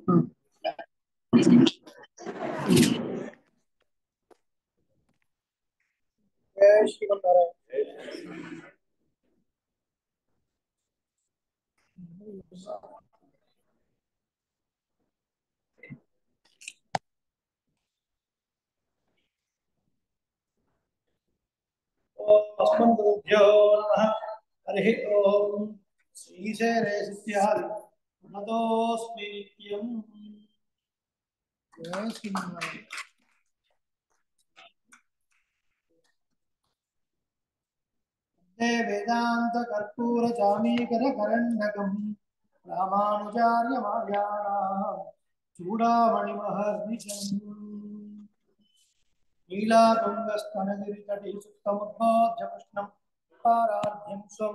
जय श्रीमन्नारायण। अस्मद्गुरुभ्यो नमः। हरिः ओम्। श्रीशैले नतोऽस्मि नित्यम्। जय श्रीमन्नारायण। वेदान्तकर्पूरचामीकरकरण्डकम् रामानुजार्यमार्याणाम् चूडामणिमहर्निशम् लीलातुङ्गस्तनगिरितटीसुप्तमुद्बोध्य पाराध्यं स्वं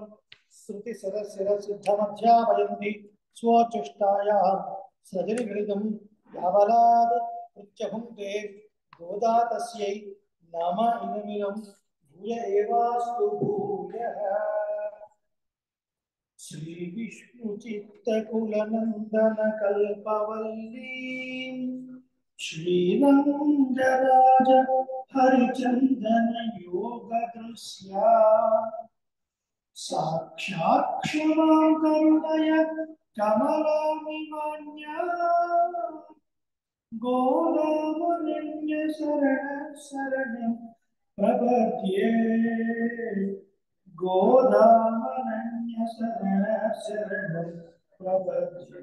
श्रुतिसरसिरसिद्धमध्यापयन्ति स्वोच्चिष्टायाः सजरिगृतं यावलाद् उच्चभुङ्क्ते गोदा तस्यै नाम इदमिदं भूय एवास्तु भूयः। श्रीविष्णुचित्तकुलनन्दनकल्पवल्लीं श्रीरङ्गराज हरिचन्दन योगदृश्या साक्षात् क्षमां करुणय कमलामिमान्या गोदावरण्य शरणं प्रपद्ये गोदावरण्य शरणं प्रपद्ये।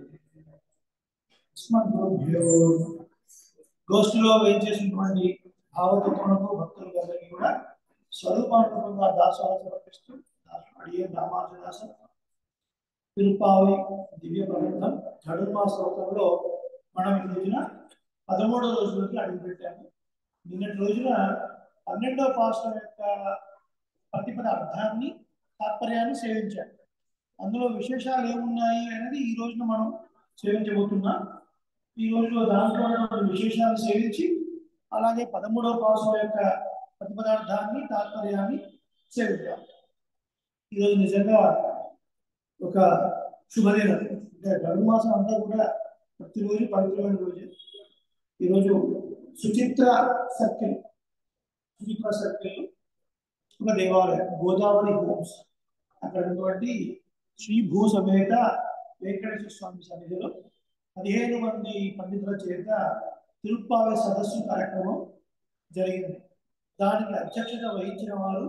अस्मद्गुरुभ्यो గోష్ఠిలో వేయించేసినటువంటి భావతత్వములకు భక్తులందరికీ కూడా స్వరూపానురూపంగా దాసాలు సమర్పిస్తూ అడిగే రామానుజదాస తిరుపావి దివ్య ప్రబంధం ధనుర్మాస స్తోత్రంలో మనం ఈ రోజున 13వ రోజులోకి అడుగుపెట్టాము. నిన్నటి రోజున 12వ పాశ్రం యొక్క ప్రతిపద అర్థాన్ని తాత్పర్యాన్ని సేవించాము. అందులో విశేషాలు ఏమున్నాయి అనేది ఈ రోజున మనం సేవించబోతున్నాం. ఈ రోజులో దాంట్లో విశేషాలు సేవించి అలాగే 13వ పాశ్రం యొక్క ప్రతిపదార్థాన్ని తాత్పర్యాన్ని సేవిద్దాం. ఈరోజు నిజంగా ఒక శుభదినం. అంటే ధనుర్మాసం అంతా కూడా ప్రతిరోజు పవిత్రమైన రోజు. ఈరోజు సుచిత్ర సర్కిల్ ఒక దేవాలయం గోదావరి హోమ్స్ అక్కడ ఉన్నటువంటి శ్రీ భూ సమేత వెంకటేశ్వర స్వామి సన్నిధిలో 15 మంది పండితుల చేత తిరుప్పావే సదస్సు కార్యక్రమం జరిగింది. దానికి అధ్యక్షత వహించిన వారు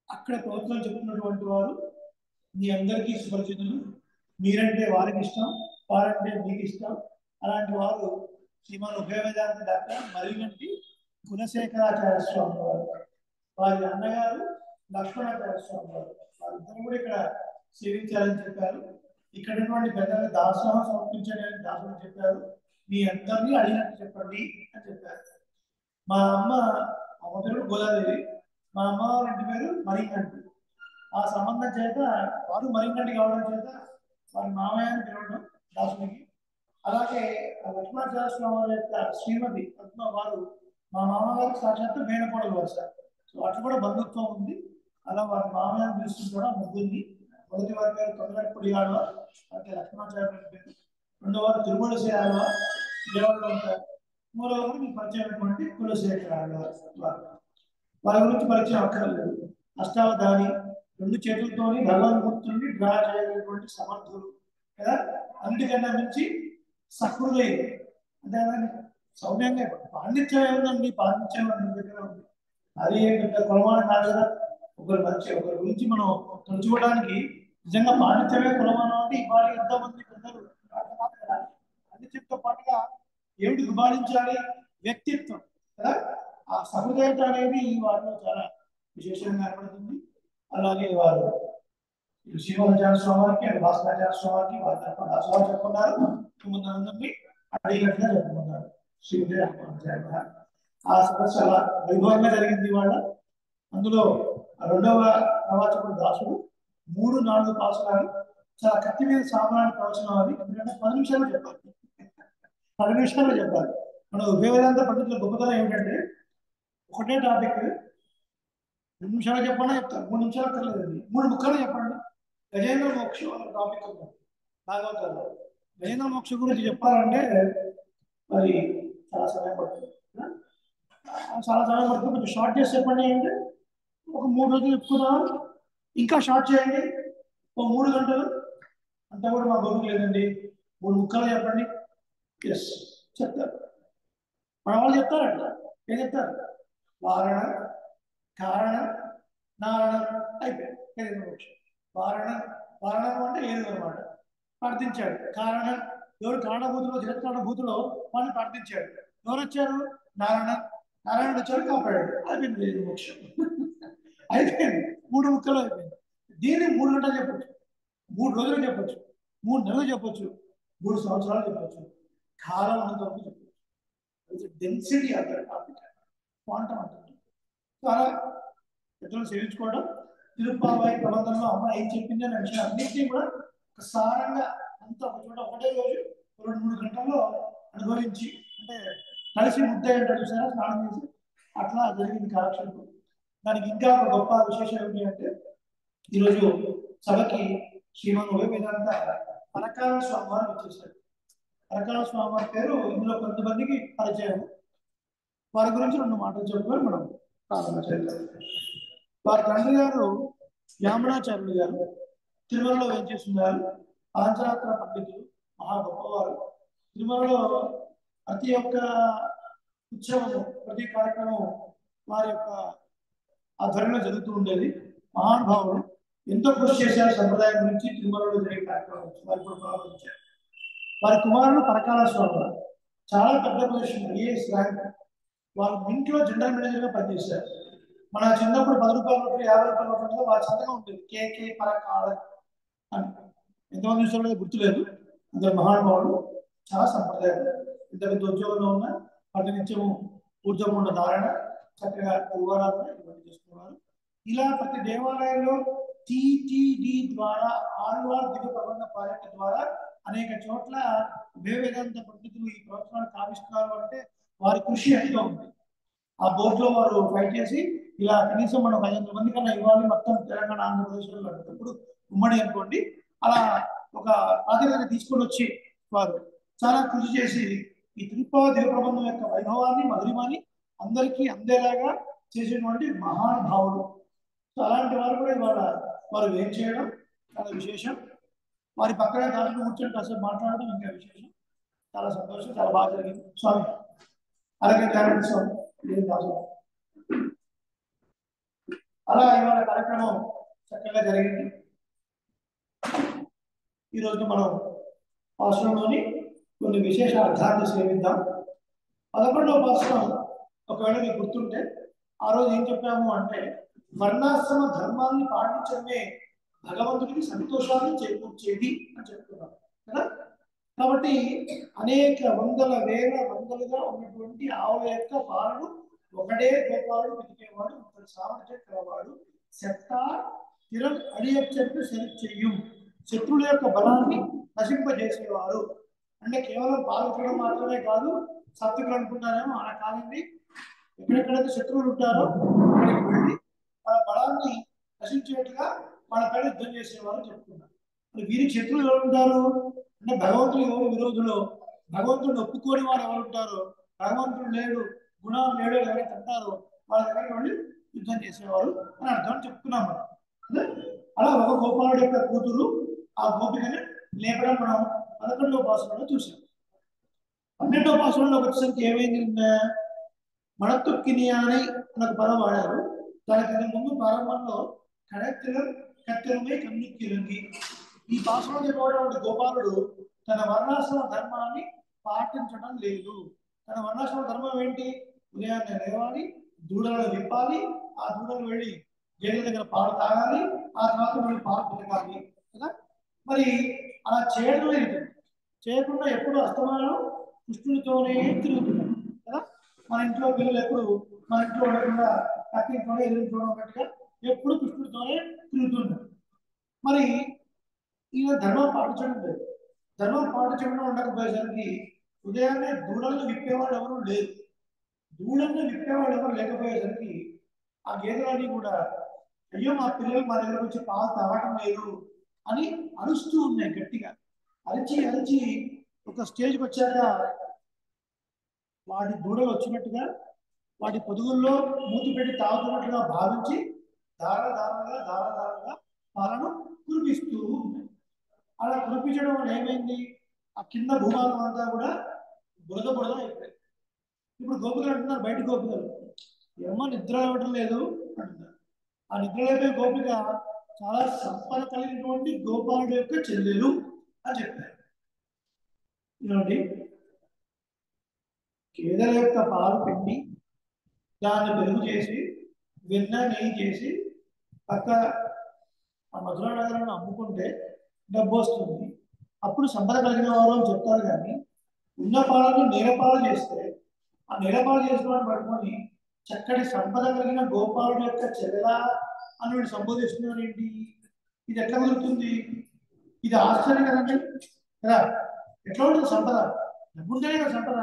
అక్కడ ప్రభుత్వం చెప్తున్నటువంటి వారు మీ అందరికీ సుపరిచితులు. మీరంటే వారికి ఇష్టం, వారంటే మీకు ఇష్టం. అలాంటి వారు శ్రీమాన్ ఉభయ వేదాంత డాక్టర్ మరిగంటి గుణశేఖరాచార్య స్వామి వారు, వారి అన్నగారు లక్ష్మణాచార్య స్వామి వారు, వారిద్దరు కూడా ఇక్కడ సేవించాలని చెప్పారు. ఇక్కడ ఉన్నటువంటి పెద్దలు దాసోహం సమర్పించడానికి దాసులు చెప్పారు. మీ అందరినీ అడిగినట్టు చెప్పండి అని చెప్పారు. మా అమ్మ పేరు గోదాదేవి, మా అమ్మ వారి ఇంటి పేరు మరింగంటి. ఆ సంబంధం చేత వారు మరింగంటి కావడం చేత వారి మామయ్యని పిలవడం దాసునికి. అలాగే లక్ష్మణాచార్య స్వామి వారి యొక్క శ్రీమతి పద్మ వారు మా మామగారు సాక్షాత్తు మేనకోడలు వరుస. సో అట్లా కూడా బంధుత్వం ఉంది. అలా వారి మామయ్యని పిలుస్తుంటారు. ముగ్గురిని మొదటి వారి పేరు తొందరపూడి ఆడవ అంటే లక్ష్మణాచార్య పేరు, రెండో వారు తిరుమలశే ఆడవ దేవాలయంలో ఉంటారు, మూడో వారు మీకు పరిచయమైనటువంటి కులశేఖర ఆడవ. వారి గురించి పరిచయం అక్కర్లేదు. అష్టావధాని, 2 చేతులతోని భగవన్మూర్తుల్ని డ్రా చేయగలిగినటువంటి సమర్థులు కదా. అన్నిటికన్నా మించి సహృదయం అంటే సౌమ్యంగా పాండిత్యం ఏముందండి, పాండిత్యం అన్ని దగ్గర ఉంది. అది కొలమాన కాదు కదా. ఒకరి గురించి మనం తలుచుకోవడానికి నిజంగా పాండిత్యమే కొలమానం అంటే ఇవాళ ఎంతోమంది పెద్దలు పాండిత్యంతో పాటుగా ఏమిటి గుబాళించాలి, వ్యక్తిత్వం కదా. ఆ సహృదయత అనేది ఈ వారిలో చాలా విశేషంగా కనబడుతుంది. అలాగే వారు శ్రీమదాచార్య స్వామి వారికి అండ్ భాస్కరాచార్య స్వామి వారికి వారి దాసవారు చెప్పుకున్నారు. ముందు అడిగినట్టుగా చెప్పుకున్నారు శ్రీమతి రామానుజాచార్య. ఆ సదస్సు అలా వైభవంగా జరిగింది ఇవాళ. అందులో రెండవ ప్రవాచకుడు దాసుడు 3-4 పాసురాలు చాలా కత్తి మీద సామాన్య ప్రవచనం. అది ఎందుకంటే 10 నిమిషాలు చెప్పాలి. 10 నిమిషాలు చెప్పాలి. మన ఉభయ వేదాంత పండితుల గొప్పతనం ఏమిటంటే ఒకటే టాపిక్ 2 నిమిషాలు చెప్పండి చెప్తారు, 3 నిమిషాలు అక్కర్లేదండి, 3 ముక్కలు చెప్పండి. గజేంద్ర మోక్షం అనే టాపిక్ ఉంది భాగవతంలో. వేద మోక్ష గురించి చెప్పాలంటే మరి చాలా సమయం పడుతుంది. చాలా సమయం పడుతుంది. కొంచెం షార్ట్ చేసి చెప్పండి అంటే ఒక 3 రోజులు చెప్పుకుందాం. ఇంకా షార్ట్ చేయండి ఒక 3 గంటలు. అంతా కూడా మా గోపిక లేదండి. 3 ముక్కలు చెప్పండి. ఎస్ చెప్తారు. మన వాళ్ళు చెప్తారంట. ఏం చెప్తారు? వారణ, కారణ, నారణ అయిపోయింది. మోక్షం వారణ, వారణం అంటే ఏది అనమాట. ప్రార్థించాడు. కారణం ఎవరు కారణభూతులో జగత్ కారణభూతులో వాడిని ప్రార్థించాడు. ఎవరు వచ్చారు? నారాయణ. నారాయణుడు వచ్చాడు, కాపాడాడు. అయిపోయింది మోక్షం. అయిపోయింది. 3 ముక్కలు అయిపోయింది. దీన్ని 3 గంటలు చెప్పొచ్చు, 3 రోజులు చెప్పొచ్చు, 3 నెలలు చెప్పొచ్చు, 3 సంవత్సరాలు చెప్పొచ్చు. కాలం అంతవరకు చెప్పొచ్చు. డెన్సిటీ అంటారు టాపిక్, క్వాంటం అంటారు. చాలా పెద్దలు సేవించుకోవడం. తిరుప్పావై ప్రబంధంలో అమ్మ ఏం చెప్పింది అనే విషయం అన్నింటినీ కూడా సారంగా అంత ఒక చోట ఒకటే రోజు 2-3 గంటల్లో అనుభవించి, అంటే కలిసి ముద్ద అంటే చూసారా స్నానం చేసి అట్లా జరిగింది కాలక్షేపం. దానికి ఇంకా ఒక గొప్ప విశేషం ఏమిటి అంటే ఈరోజు సభకి శ్రీమన్ ఉభయ వేదాంత పరకాల స్వామి వారు వచ్చేసారు. పరకాల స్వామి వారి పేరు ఇందులో కొంతమందికి పరిచయం. వారి గురించి 2 మాటలు చెప్పుకొని మనం ప్రారంభం చేద్దాం. వారి తండ్రి గారు యామనాచార్యులు గారు తిరుమలలో వేంచేస్తున్నారు. పాంచరాత్ర పండితులు, మహా గొప్పవారు. తిరుమలలో ప్రతి ఒక్క ఉత్సవము, ప్రతి కార్యక్రమం వారి యొక్క ఆధ్వర్యంలో జరుగుతూ ఉండేది. మహానుభావులు ఎంతో కృషి చేశారు సంప్రదాయం గురించి. తిరుమలలో జరిగే కార్యక్రమం వారు కూడా ప్రారంభించారు. వారి కుమారులు పరకాల స్వామి వారు చాలా పెద్ద పొజిషన్, ఐఏఎస్ ర్యాంక్. వారు ఇంట్లో జనరల్ మేనేజర్గా పనిచేశారు. మన చిన్నప్పుడు 10 రూపాయల నోట్లు, 50 రూపాయల నోట్లు వారి సంతకం ఉంటుంది, కేకే పరకాల అని. ఎంతమంది చూసారో గుర్తులేదు. అందరు మహానుభావులు, చాలా సంప్రదాయం. ఇంత పెద్ద ఉద్యోగంలో ఉన్న ప్రతి నిత్యము ఊర్జముండ ధారణ, చక్కగా పూర్వారాధన ఇవన్నీ చేసుకున్నారు. ఇలా ప్రతి దేవాలయంలో టీటీడీ ద్వారా, ఆళ్వార్ దివ్య ప్రబంధ ప్రాజెక్టు ద్వారా అనేక చోట్ల వేదాంత పండితులు ఈ ప్రవచనాలు కావిస్తున్నారు అంటే వారి కృషి ఎంతో ఉంది. ఆ బోర్డులో వారు ఫైట్ చేసి ఇలా కనీసం మనం 500 మంది కన్నా ఇవ్వాలి మొత్తం తెలంగాణ ఆంధ్రప్రదేశ్లో. ఇప్పుడు ఉమ్మడి అనుకోండి, అలా ఒక ప్రాతినిధ్యం తీసుకొని వచ్చి వారు చాలా కృషి చేసి ఈ తిరుపతి దివ్య ప్రబంధం యొక్క వైభవాన్ని, మధురిమాని అందరికీ అందేలాగా చేసినటువంటి మహానుభావులు. సో అలాంటి వారు కూడా ఇవాళ వారు ఏం చేయడం చాలా విశేషం. వారి పక్కనే దాంట్లో కూర్చొని కాసేపు మాట్లాడడం ఇంకా విశేషం. చాలా సంతోషం, చాలా బాగా జరిగింది. స్వామి అలాగే స్వామి అలా ఇవాళ కార్యక్రమం చక్కగా జరిగింది. ఈరోజు మనం పాశ్రంలోని కొన్ని విశేష అర్థాన్ని సేవిద్దాం. 11వ పాశ్రం ఒకవేళ మీకు గుర్తుంటే ఆ రోజు ఏం చెప్పాము అంటే వర్ణాశ్రమ ధర్మాన్ని పాటించడమే భగవంతుడికి సంతోషాన్ని చేకూర్చేది అని చెప్తున్నాం కదా. కాబట్టి అనేక వందలుగా ఉన్నటువంటి ఆవుల యొక్క పాలను ఒకటే గోపాలుడు వెతికేవాడు, ఒకటి సామర్థ్యం కలవాడు. శక్తా తిరం అడియచ్చట్టు సరి చెయ్యం, శత్రువుల యొక్క బలాన్ని నశింపజేసేవారు. అంటే కేవలం పాల్గొనడం మాత్రమే కాదు. సత్తుకులు అనుకుంటారేమో, అలా కాదండి. ఎక్కడెక్కడైతే శత్రువులు ఉంటారో అక్కడికి వెళ్ళి వాళ్ళ బలాన్ని నశించేట్టుగా వాళ్ళ పైన యుద్ధం చేసేవారు చెప్తున్నారు. వీరికి శత్రువులు ఎవరు ఉంటారు అంటే భగవంతుడు ఎవరు విరోధులు, భగవంతుడిని ఒప్పుకోని వారు ఎవరు ఉంటారో, భగవంతుడు లేడు, గుణాలు లేడు ఎవరైతే అంటారో వాళ్ళ దగ్గరికి వెళ్ళి యుద్ధం చేసేవారు అని అర్థం చెప్తున్నాం మనం. అలా ఒక గోపాలుడి యొక్క కూతురు ఆ గోపికని లేపడం మనం 11వ పాసురంలో చూసాం. 12వ పాసురంలోకి వచ్చేసరికి ఏమైంది? మణత్తుక్కిని అని ఒక పదం వాడారు. దానికి ముందు ప్రారంభంలో కత్తెరమై కన్నుక్కిరంగి. ఈ పాసురం చెప్పబడినటువంటి గోపాలుడు తన వర్ణాశ్రమ ధర్మాన్ని పాటించడం లేదు. తన వర్ణాశ్రమ ధర్మం ఏంటి? ఉదయాన్నే లేవాలి, దూడలను విప్పాలి, ఆ దూడలు వెళ్ళి గేదెల దగ్గర పాలు తాగాలి, ఆ తర్వాత వెళ్ళి పాలు పొందాలి కదా. మరి అలా చేయడం లేదు. చేయకుండా ఎప్పుడు అస్తమానం కృష్ణుడితోనే తిరుగుతున్నాం కదా. మన ఇంట్లో పిల్లలు ఎప్పుడు మన ఇంట్లో ఉండకుండా పక్కింట్లోనే ఎదురుంట్లోనే ఉన్నట్టుగా ఎప్పుడు కృష్ణుడితోనే తిరుగుతున్నారు. మరి ఈయన ధర్మం పాటించడం లేదు. ధర్మం పాటించడం ఉండకపోయేసరికి ఉదయాన్నే దూడలను విప్పేవాళ్ళు ఎవరు లేరు. దూడలను విప్పేవాళ్ళు ఎవరు లేకపోయేసరికి ఆ గేదెలన్నీ కూడా అయ్యో మా పిల్లలు మా దగ్గరకు వచ్చి పాలు తాగటం లేదు అని అరుస్తూ ఉన్నాయి గట్టిగా. అరిచి అరిచి ఒక స్టేజ్కి వచ్చాక వాటి దూడలు వచ్చినట్టుగా వాటి పొదుగుల్లో మూతి పెట్టి తాగుతున్నట్టుగా భావించి దారాలుగా పాలను కురిపిస్తూ ఉన్నాయి. అలా కురిపించడం వల్ల ఏమైంది, ఆ కింద భూభాగం అంతా కూడా బురద అయిపోయింది. ఇప్పుడు గోపికలు అంటున్నారు, బయట గోపికలు ఏమో నిద్ర ఇవ్వడం లేదు అంటున్నారు. ఆ నిద్ర లేపే గోపిక చాలా సంపద కలిగినటువంటి గోపాలుడు యొక్క చెల్లెలు అని చెప్పారు. ఇలాంటి గేదెల యొక్క పాలు పిండి దాన్ని పెరుగు చేసి వెన్న నెయ్యి చేసి పక్క ఆ మధురా నగరంలో అమ్ముకుంటే డబ్బు వస్తుంది, అప్పుడు సంపద కలిగిన వారు అని చెప్తారు. కానీ ఉన్న పాలను నీలపాలు చేస్తే ఆ నీలపాలు చేసిన వాడిని పట్టుకొని చక్కటి సంపద కలిగిన గోపాలుడు యొక్క చెల్లెలా అని వీడు సంబోధిస్తున్నారు ఏంటి? ఇది ఎట్లా కుదురుతుంది? ఇది ఆశ్చర్యం కదండి కదా. ఎట్లా ఉంటుంది సంపద? డబ్బుంటేనే కదా సంపద.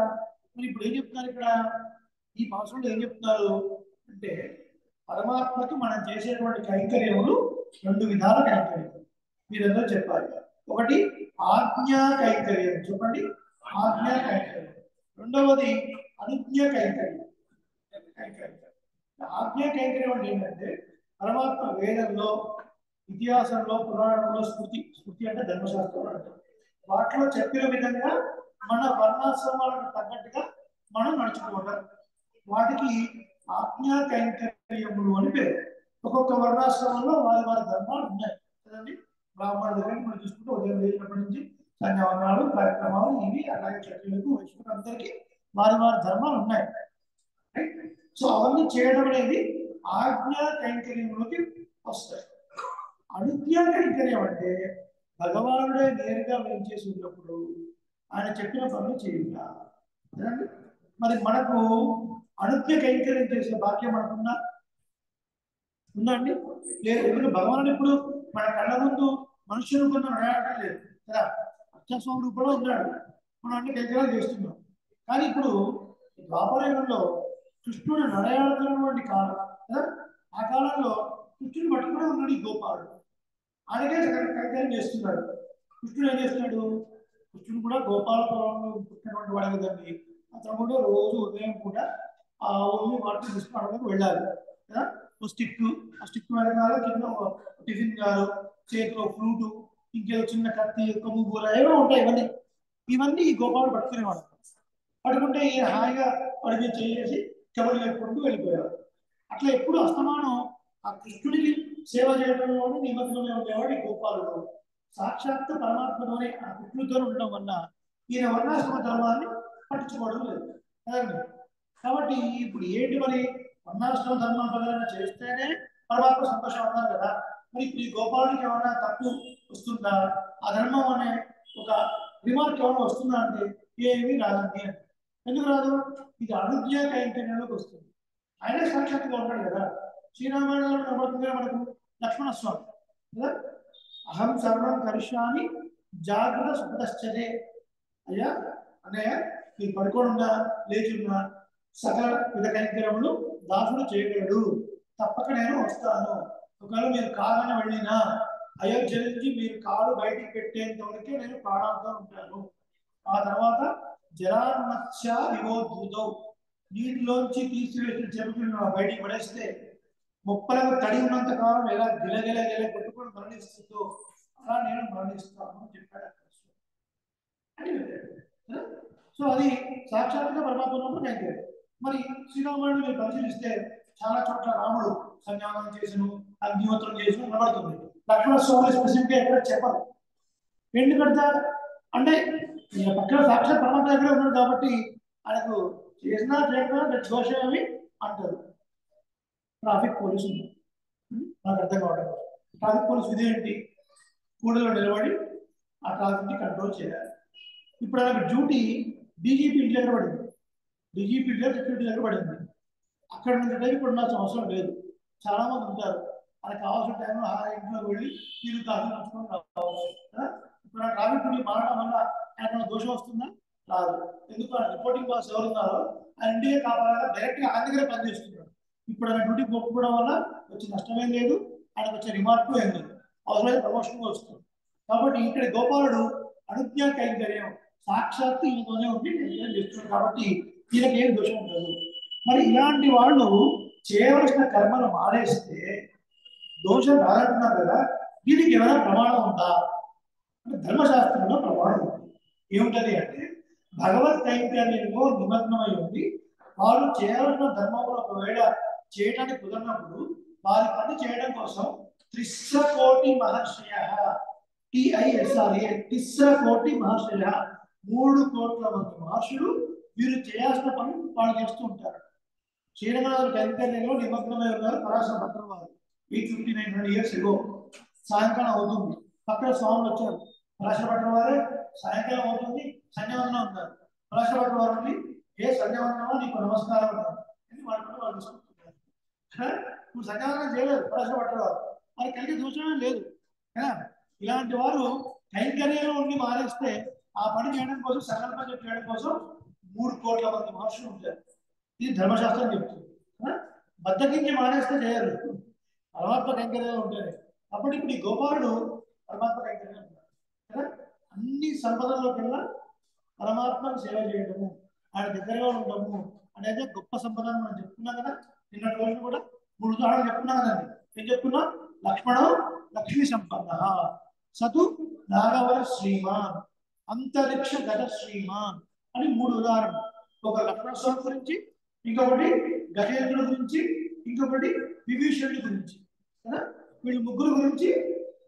మరి ఇప్పుడు ఏం చెప్తున్నారు ఇక్కడ ఈ భాషలో? ఏం చెప్తున్నారు అంటే పరమాత్మకి మనం చేసేటువంటి కైంకర్యములు రెండు విధాల కైంకర్యం మీరందరూ చెప్పాలి. ఒకటి ఆజ్ఞా కైంకర్యం, చెప్పండి, ఆజ్ఞా కైంకర్యం. రెండవది అనుజ్ఞా కైంకర్యం. ఆజ్ఞా కైంకర్యం అంటే ఏంటంటే పరమాత్మ వేదంలో, ఇతిహాసంలో, పురాణంలో, స్మృతి అంటే ధర్మశాస్త్రం అంటారు, వాటిలో చెప్పిన విధంగా మన వర్ణాశ్రమాలకు తగ్గట్టుగా మనం నడుచుకోవడం, వాటికి ఆజ్ఞా కైంకర్యములు అని పేరు. ఒక్కొక్క వర్ణాశ్రమంలో వారి ధర్మాలు ఉన్నాయి కదండి. బ్రాహ్మణుల దగ్గర మనం చూసుకుంటే ఉదయం లేచినప్పటి నుంచి సంధ్యావందనాలు కార్యక్రమాలు ఇవి, అలాగే క్షత్రియులకు వైశ్యులకు అందరికీ వారి ధర్మాలు ఉన్నాయి. సో అవన్నీ చేయడం అనేది ఆజ్ఞా కైంకర్యంలోకి వస్తాయి. అనుజ్ఞా కైంకర్యం అంటే భగవానుడే నేరుగా వేయించేసి ఉన్నప్పుడు ఆయన చెప్పిన పనులు చేయాలి. మరి మనకు అనుజ్ఞ కైంకర్యం చేసే భాగ్యం మనకున్నా ఉందండి? లేదు. ఎందుకంటే భగవానుడు ఇప్పుడు మన కళ్ళ ముందు మనుష్య రూపంలో నడవడం లేదు కదా, అక్షస్వామి రూపంలో ఉన్నాడు, మనం అన్ని కైంకర్యాలు చేస్తున్నాం. కానీ ఇప్పుడు ద్వాపరయుగంలో కృష్ణుడు నడయాడుతున్నటువంటి కాలం కదా, ఆ కాలంలో కృష్ణుడు పట్టుకునే ఉన్నాడు ఈ గోపాలుడు, ఆయనకే కైంకర్యం చేస్తున్నాడు. కృష్ణుడు ఏం చేస్తున్నాడు? కృష్ణుడు కూడా గోపాలపురంలో పుట్టినటువంటి వాడే కదండి. అతను కూడా రోజు ఉదయం కూడా ఆ ఊరిని వాటిని తీసుకుని వెళ్ళాలి కదా. ఆ స్టిక్ వెనకాల కింద టిఫిన్ గారు, చేతిలో ఫ్రూటు, ఇంకేదో చిన్న కత్తి, కొమ్ము కూర ఏవో ఉంటాయి. ఇవన్నీ ఈ గోపాలుడు పట్టుకునేవాడు. పట్టుకుంటే ఈయన హాయిగా వాడికి చేసి కబడి లేకుంటూ వెళ్ళిపోయారు. అట్లా ఎప్పుడు అస్తమానం ఆ కృష్ణుడికి సేవ చేయడంలోనే నిమగ్నమే ఉండేవాడు ఈ గోపాలుడు. సాక్షాత్తు పరమాత్మతోనే ఆ కృష్ణుడితో ఉండడం వల్ల ఈయన వర్ణాశ్రమ ధర్మాన్ని పట్టించుకోవడం లేదు కదండి. కాబట్టి ఇప్పుడు ఏంటి మరి, వర్ణాశ్రమ ధర్మం ప్రకారంగా చేస్తేనే పరమాత్మ సంతోషం అన్నారు కదా. మరి ఇప్పుడు ఈ గోపాలుడికి ఏమైనా తప్పు వస్తుందా, ఆ ధర్మం అనే ఒక రిమార్క్ ఏమైనా వస్తుందా అంటే ఏమీ రాదండి. ఎందుకు రాదు? ఇది అనుజ్ఞా కైంకర్యంలోకి వస్తుంది. ఆయనే సాక్షాత్తుగా ఉంటాడు కదా. శ్రీరామాయణంలో కనబడుతుంది మనకు లక్ష్మణ స్వామి కదా, అహం సర్వం కరిష్యామి జాగ్రత్త సుఖదశ్చరే. అయ్యా అన్నయ్య, మీరు పడుకోనున్నా లేచున్నా సకల విధ కైంకర్యములు దాసుడు చేయగలడు, తప్పక నేను వస్తాను. ఒకవేళ మీరు కాదని వెళ్ళినా అయోధ్య నుంచి మీరు కాలు బయటికి పెట్టేంత వరకే నేను ప్రాణాలతో ఉంటాను. ఆ తర్వాత జరామత్స్య వివోద్భూతం, నీటిలోంచి తీసివేసిన చెరుకులను బయటికి పడేస్తే మొప్పలకు తడి ఉన్నంత కాలం ఎలా గిలగిల కొట్టుకొని మరణిస్తుందో అలా నేను మరణిస్తాను అని చెప్పాడు. సో అది సాక్షాత్తుగా పరమాత్మ నేను. మరి శ్రీరాముడు మీరు పరిశీలిస్తే చాలా చోట్ల రాముడు సంజ్ఞానం చేసిన, అగ్నిహోత్రం చేసిన కనబడుతుంది. లక్ష్మణ స్వామి స్పెసిఫిక్గా ఎక్కడ చెప్పరు. ఎందుకంటే అంటే పక్కన సాక్షాత్ పరమాత్మ దగ్గర ఉన్నాడు కాబట్టి ఆయనకు చేసినా చేయకపోయినా దోషమేమి అంటారు. ట్రాఫిక్ పోలీసు నాకు అర్థం కావడం. ట్రాఫిక్ పోలీసు విధి ఏంటి? కూడలో నిలబడి ఆ ట్రాఫిక్ని కంట్రోల్ చేయాలి. ఇప్పుడు ఆయనకు డ్యూటీ డీజీపీ ఇంటి దగ్గర పడింది, డీజీపీ సెక్యూరిటీ దగ్గర పడింది. అక్కడ నుంచి టైం ఇప్పుడు ఉండాల్సిన అవసరం లేదు. చాలా మంది ఉంటారు, ఆయనకు కావాల్సిన టైంలో ఆ ఇంట్లో వెళ్ళి మీరు కాఫీ నచ్చుకొని రావచ్చు. ఇప్పుడు ఆ ట్రాఫిక్ డ్యూటీ మారడం వల్ల ఆయన దోషం వస్తుందా? రాదు. ఎందుకు? ఆయన రిపోర్టింగ్ బాస్ ఎవరు ఉన్నారో ఆయన ఇంటికే కావాలా డైరెక్ట్గా ఆయన దగ్గర పనిచేస్తున్నాడు. ఇప్పుడు ఆయన డ్యూటీ ఒప్పుకోవడం వల్ల వచ్చే నష్టమేం లేదు, ఆయనకు వచ్చే రిమార్కు ఏం లేదు, అవసరమైన ప్రమోషన్ వస్తుంది. కాబట్టి ఇక్కడ గోపాలుడు అనుజ్ఞా కైంకర్యం సాక్షాత్తు ఈయనతోనే ఉండి కైంకర్యం చేస్తున్నారు కాబట్టి ఈయనకి ఏం దోషం ఉండదు. మరి ఇలాంటి వాళ్ళు చేయవలసిన కర్మను మానేస్తే దోషం రాదంటున్నారు కదా, దీనికి ఏమైనా ప్రమాణం ఉందా అంటే ధర్మశాస్త్రంలో ప్రమాణం ఉంది. ఏమిటది అంటే భగవత్ కైంకర్యంలో నిమగ్నమై ఉంది వారు చేయవలసిన ధర్మంలో ఒకవేళ చేయడానికి కుదరినప్పుడు వారి పని చేయడం కోసం త్రిస్రకోటి మహర్షయ TISRA తిస్రకోటి మహర్షయ 3 కోట్ల మంది మహర్షులు వీరు చేయాల్సిన పని వాళ్ళు చేస్తూ ఉంటారు. శ్రీరంగనాథుడు కైంకర్యంలో నిమగ్నమై ఉన్నారు. పరాశర భట్టర్ వారు 859 years ago సాయంకాలం అవుతుంది. పక్కన స్వాములు వచ్చారు. పరాశర భట్టర్ వారే సాయంకాలం అవుతుంది సంధ్యావందనం ఉన్నారు. పరాశర భట్టర్ వారిని ఏ సంధ్యావందనమో నీకు నమస్కారం అన్నారు అని వాళ్ళ పని వాళ్ళు తీసుకుంటున్నారు. నువ్వు సంధ్యావందనం చేయలేదు పరాశర భట్టర్ వారు, మరి కలిగే దోషమే లేదు. ఇలాంటి వారు కైంకర్యంలో ఉండి మానేస్తే ఆ పని చేయడం కోసం సంకల్పం చేయడం కోసం 3 కోట్ల మంది మహర్షులు ఉంటారు. ఇది ధర్మశాస్త్రం చెప్తుంది. బద్దకించి మానేస్తే చేయరు, పరమాత్మ కైంకర్యంలో ఉంటారు. అప్పుడు ఇప్పుడు ఈ గోపాలుడు పరమాత్మ కైంకర్యంలో ఉంటారు కదా. అన్ని సంపదల్లోకెల్లా పరమాత్మను సేవ చేయడము, ఆయన దగ్గరగా ఉండడము అనేది గొప్ప సంపద అని మనం చెప్పుకున్నాం కదా. నిన్నటి రోజు కూడా 3 ఉదాహరణలు చెప్పుకున్నాం కదండి. ఏం చెప్పుకున్నాం? లక్ష్మణం లక్ష్మీ సంపన్న, సతు నాగవర శ్రీమాన్, అంతరిక్ష గత శ్రీమాన్ అని 3 ఉదాహరణలు. ఒక లక్ష్మణ స్వామి గురించి, ఇంకొకటి గజేంద్రుడి గురించి, ఇంకొకటి విభీషణుడి గురించి కదా. వీళ్ళు ముగ్గురు గురించి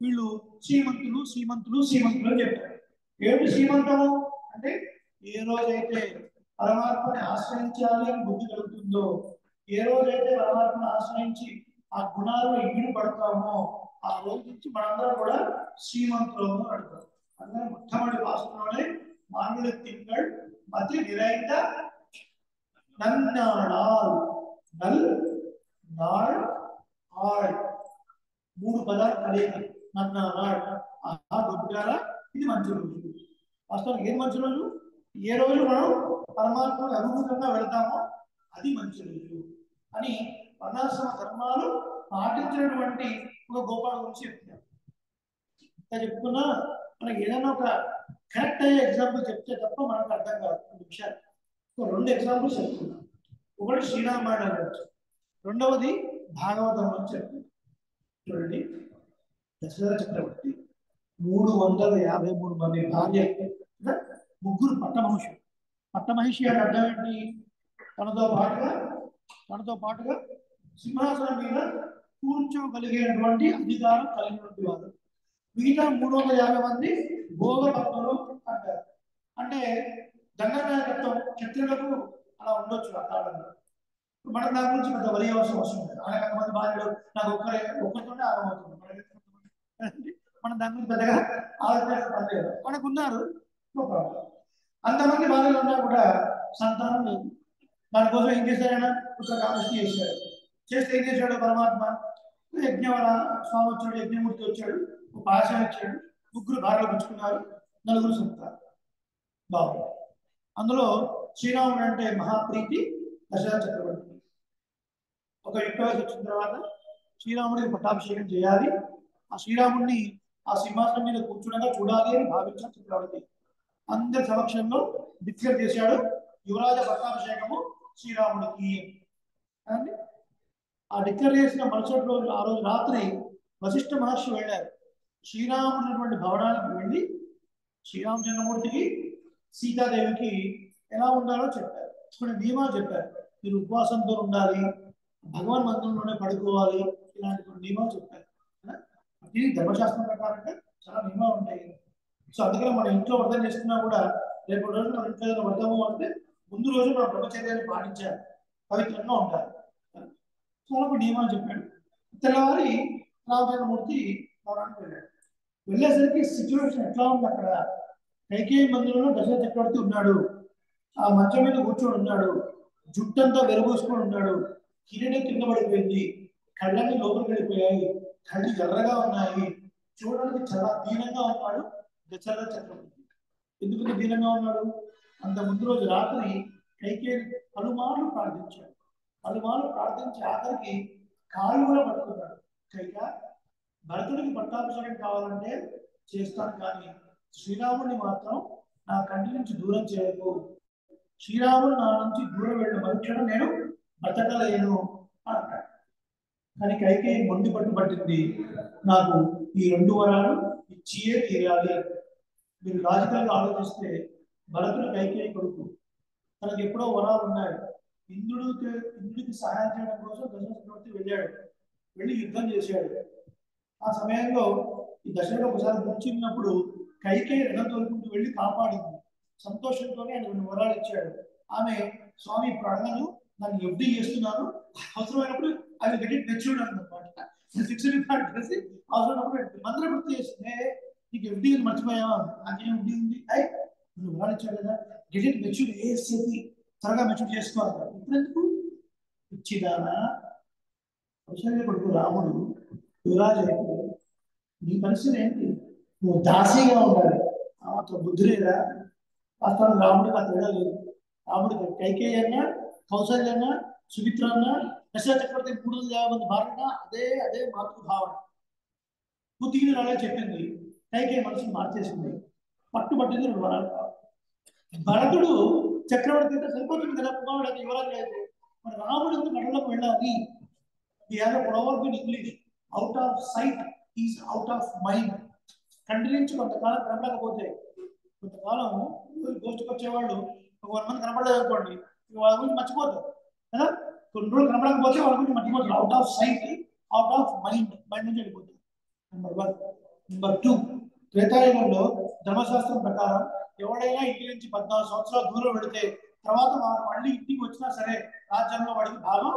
వీళ్ళు శ్రీమంతులు శ్రీమంతులు శ్రీమంతులు అని చెప్పారు. ఏమిటి శ్రీమంతము అంటే ఏ రోజైతే పరమాత్మని ఆశ్రయించాలి అని బుద్ధి కలుగుతుందో, ఏ రోజైతే పరమాత్మను ఆశ్రయించి ఆ గుణాలను ఈడు పడతామో ఆ రోజు నుంచి మనందరం కూడా శ్రీమంతులు అడుగుతాం. అందుకని మొట్టమొదటి వాస్తవంలోనే మానవుల తింగళ్ మతి నిరైత నన్నాడాల్ నల్ నాడ్ ఆడ్ 3 పదాలు కలిగి నన్నాడాల్ ఆ గొప్పగాల ఇది మంచి రోజు. వాస్తవానికి ఏది మంచి రోజు? ఏ రోజు మనం పరమాత్మకు అనుగుణంగా వెళ్తామో అది మంచి రోజు అని వర్ణాశ్రమ ధర్మాలు పాటించినటువంటి ఒక గోపాల గురించి చెప్తున్నారు. ఇంకా చెప్పుకున్నా మనకి ఏదైనా ఒక కరెక్ట్ అయ్యే ఎగ్జాంపుల్ చెప్తే తప్ప మనకు అర్థం కాదు కొన్ని విషయాలు. 2 ఎగ్జాంపుల్స్ చెప్తున్నాం. ఒకటి శ్రీరామాయణం గురించి, రెండవది భాగవతం అని చెప్తున్నాం. చూడండి, దశరథ చక్రవర్తి 353 మంది భార్య, 3 పట్టమహిషులు. పట్టమహిషి అని అర్థం ఏంటి? తనతో పాటుగా సింహాసనం మీద కూర్చోగలిగేటువంటి అధికారం కలిగినటువంటి వారు. మిగతా 350 మంది భోగభక్తులు అంటారు. అంటే దండనాయకత్వం క్షత్రులకు అలా ఉండొచ్చు ఆ కాలంలో. మన దాని గురించి పెద్ద వరి అవసరం లేదు. అలాగే అంతమంది భార్యలు నాకు ఒక్కరితోనే ఆగమవుతుంది. మనం దాని గురించి పెద్దగా ఆలోచించాల్సిన పని లేదు. మనకు ఉన్నారు, అంతమంది భార్యలు ఉన్నా కూడా సంతానం లేదు. దానికోసం ఏం చేశారైనా పుత్ర కామృష్టి చేశాడు. చేస్తే ఏం చేశాడు పరమాత్మ? యజ్ఞవర స్వామి వచ్చాడు, యజ్ఞమూర్తి వచ్చాడు, ఒక పాశం ఇచ్చాడు, 3 భార్యలు పుచ్చుకున్నారు, 4 సంతానం. బాగుంది. అందులో శ్రీరాముడు అంటే మహాప్రీతి దశరథ చక్రవర్తి. ఒక యుక్త వయసు వచ్చిన తర్వాత శ్రీరాముడికి పట్టాభిషేకం చేయాలి, ఆ శ్రీరాముడిని ఆ సింహాసనం మీద కూర్చుండగా చూడాలి అని భావించిన చక్రవర్తి అందరి సమక్షంలో డిక్లేర్ చేశాడు, యువరాజ పట్టాభిషేకము శ్రీరాముడికి అని. ఆ డిక్లేర్ చేసిన మరుసటి రోజు, ఆ రోజు రాత్రి వశిష్ఠ మహర్షి వెళ్ళారు. శ్రీరాముడు భవనానికి వెళ్ళి శ్రీరామచంద్రమూర్తికి సీతాదేవికి ఎలా ఉండాలో చెప్పారు. కొన్ని నియమాలు చెప్పారు. మీరు ఉపవాసంతో ఉండాలి, భగవాన్ మందిరంలోనే పడుకోవాలి, ఇలాంటి కొన్ని నియమాలు చెప్పారు. ఇది ధర్మశాస్త్రం ప్రకారంగా చాలా నియమాలు ఉంటాయి. సో అందుకని మన ఇంట్లో వ్రతం చేసుకున్నా కూడా రేపు రోజు మన ఇంట్లో ఏదైనా వ్రతము అంటే ముందు రోజు మన బ్రహ్మచర్యాన్ని పాటించాలి, పవిత్రంగా ఉండాలి. చాలా నియమాలు చెప్పాడు. తెల్లవారి రామచంద్రమూర్తి భవనానికి వెళ్ళాడు. వెళ్ళేసరికి సిచ్యువేషన్ ఎట్లా ఉంది అక్కడ? కైకేయి మందిరంలో దశరథ చక్రవర్తి ఉన్నాడు, ఆ మంచం మీద కూర్చొని ఉన్నాడు, జుట్టంతా వెరబోసుకొని ఉన్నాడు, కిరీటం కింద పడిపోయింది, కళ్ళన్నీ లోపలికి వెళ్ళిపోయాయి, కళ్ళు ఎర్రగా ఉన్నాయి, చూడడానికి చాలా దీనంగా ఉన్నాడు దశరథ చక్రవర్తి. ఎందుకంటే దీనంగా ఉన్నాడు? అంత ముందు రోజు రాత్రి కైకేయి పలుమార్లు ప్రార్థించాడు. పలుమార్లు ప్రార్థించి ఆఖరికి కాళ్ళు కూడా పట్టుకున్నాడు. కైక భరతుడికి పట్టాభిషేకం కావాలంటే చేస్తాను, కానీ శ్రీరాముడిని మాత్రం నా కంటి నుంచి దూరం చేయకు, శ్రీరాముడు నా నుంచి దూరం వెళ్ళిన మరుక్షణం నేను బతకలేను అంటాడు. కానీ కైకేయి మొండి పట్టుబట్టింది, నాకు ఈ 2 వరాలు ఇచ్చియే తీరాలి. మీరు లాజికల్ గా ఆలోచిస్తే భరతుడు కైకేయి కొడుకు, తనకి ఎప్పుడో వరాలు ఉన్నాయి. ఇంద్రుడికి సహాయం చేయడం కోసం దశరథ చక్రవర్తి వెళ్ళాడు, వెళ్ళి యుద్ధం చేశాడు. ఆ సమయంలో ఈ దశరథుడు ఒకసారి కూర్చున్నప్పుడు కైకేయి రథం తోలుకుంటూ వెళ్ళి కాపాడింది. సంతోషంతోనే ఆయన 2 వరాలు ఇచ్చాడు. ఆమె స్వామి ఇప్పుడు అడగను, నన్ను ఎఫ్డీ చేస్తున్నాను, అవసరమైనప్పుడు అవి గట్టి మెచ్యూర్డ్ అన్నమాట. ఫిక్స్డ్ డిపాజిట్ చేసి అవసరమైనప్పుడు మంత్రం గుర్తు చేసిందే, నీకు ఎఫ్డీ మర్చిపోయావా, నాకేం ఎఫ్డీ ఉంది, అయ్యి నువ్వు వరాలు ఇచ్చావు కదా, గెట్ మెచ్యూర్డ్ ఏసేది, త్వరగా మెచ్యూర్ చేసుకోవాలి. ఇప్పుడు ఎందుకు ఇచ్చిదానా? కౌశల్య కొడుకు రాముడు యువరాజు అయితే నీ పరిస్థితి ఏంటి? నువ్వు దాసీగా ఉండాలి, మాత్రం బుద్ధి లేదా? వాస్తవానికి రాముడికి ఆ తేడా లేదు. రాముడికి కైకేయి అన్నా, కౌశల్య అన్నా, సుమిత్ర అన్నా, దశరథ చక్రవర్తి 350 మంది భార్యనా అదే మాతృభావన. బుద్ధికి రాలే చెప్పింది, కైకేయి మనసును మార్చేసింది, పట్టుబట్టింది 2 వరాలు. భరతుడు చక్రవర్తి అయితే సరిపోతుంది కదా, కుమారుడు యువరాజు లేదు, మరి రాముడు ఎందుకు నడలకు వెళ్ళాలి? He has a proverb in English, out of sight is out of mind. కంటి నుంచి కొంతకాలం కనపడకపోతే, కొంతకాలం గోష్ఠికి వచ్చేవాళ్ళు ఒక 1 మంత్ కనపడలేదు అనుకోండి, వాళ్ళ గురించి మర్చిపోతారు కదా. కొన్ని రోజులు కనపడకపోతే వాళ్ళ గురించి మర్చిపోతారు. Out of sight, out of mind నుంచి వెళ్ళిపోతారు. నెంబర్ 1. నెంబర్ 2, త్రేతాయుగంలో ధర్మశాస్త్రం ప్రకారం ఎవడైనా ఇంటి నుంచి 14 సంవత్సరాలు దూరం పెడితే తర్వాత మళ్ళీ ఇంటికి వచ్చినా సరే రాజ్యంలో వాడికి భాగం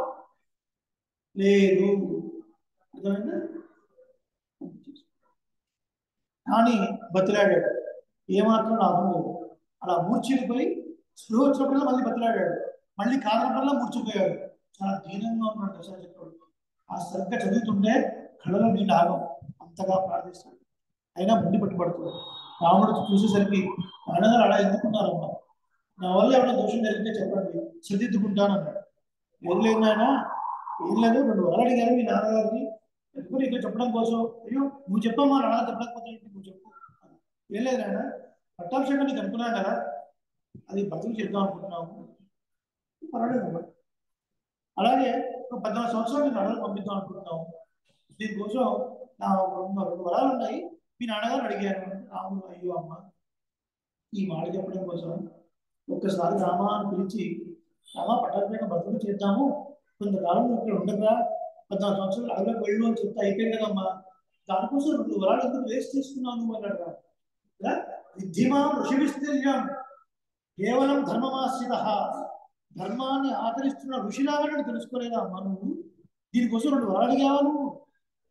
లేదు. అర్థమైందా? కానీ బతిలాడాడు, ఏమాత్రం లాభం లేదు. అలా మూర్చిపోయి స్పృహ వచ్చినప్పుడల్లా మళ్ళీ బతిలాడాడు, మళ్ళీ కాదనప్పుడల్లా మూర్చిపోయాడు. చాలా దీనంగా ఉన్నాడు దశరథ చక్రవర్తి. ఆ సరిగ్గా చదువుతుంటే కళ్ళలో నీళ్ళు ఆగం, అంతగా ప్రార్థిస్తాడు. అయినా ముందు పట్టుబడుతుంది. రాముడు చూసేసరికి నాన్నగారు అలా ఎందుకున్నారమ్మా, నా వల్ల ఎవరైనా దోషం జరిగితే చెప్పండి, సరిదిద్దుకుంటానన్నాడు. ఏం లేదు నాయన, ఏం లేదు, 2 వరాలు అడిగారు మీ నాన్నగారిని, ఎందుకు నీకు చెప్పడం కోసం. అయ్యో నువ్వు చెప్పమ్మా, నాన్న చెప్పలేకపోతే నువ్వు చెప్పు. ఏం లేదు నాయన, పట్టాభిషేకం నీకు అనుకున్నాను కదా, అది బతులు చేద్దాం అనుకుంటున్నాము, పర్వాలేదు. అలాగే ఒక 14 సంవత్సరాలు నేను అడవులు పంపిద్దాం అనుకుంటున్నాము, దీనికోసం నా 2 వరాలు ఉన్నాయి, మీ నాన్నగారు అడిగారు. రాముడు అయ్యో అమ్మ, ఈ మాట చెప్పడం కోసం ఒక్కసారి రామ అని పిలిచి, రామ పట్టాభిషేకం బతులు చేద్దాము, కొంతకాలం ఇక్కడ ఉండగా 14 సంవత్సరాలు అడవిలోకి వెళ్ళు అని చెప్తే అయిపోయింది కదమ్మా, దానికోసం 2 వరాలు ఎందుకు వేస్ట్ చేసుకున్నాను అన్నాడు. విద్యమా ఋషివిస్తీర్యం కేవలం ధర్మమాశ్రిత, ధర్మాన్ని ఆచరిస్తున్న ఋషిలాగా తెలుసుకోలేదా అమ్మా నువ్వు, దీనికోసం 2 వరాలు అడిగావా నువ్వు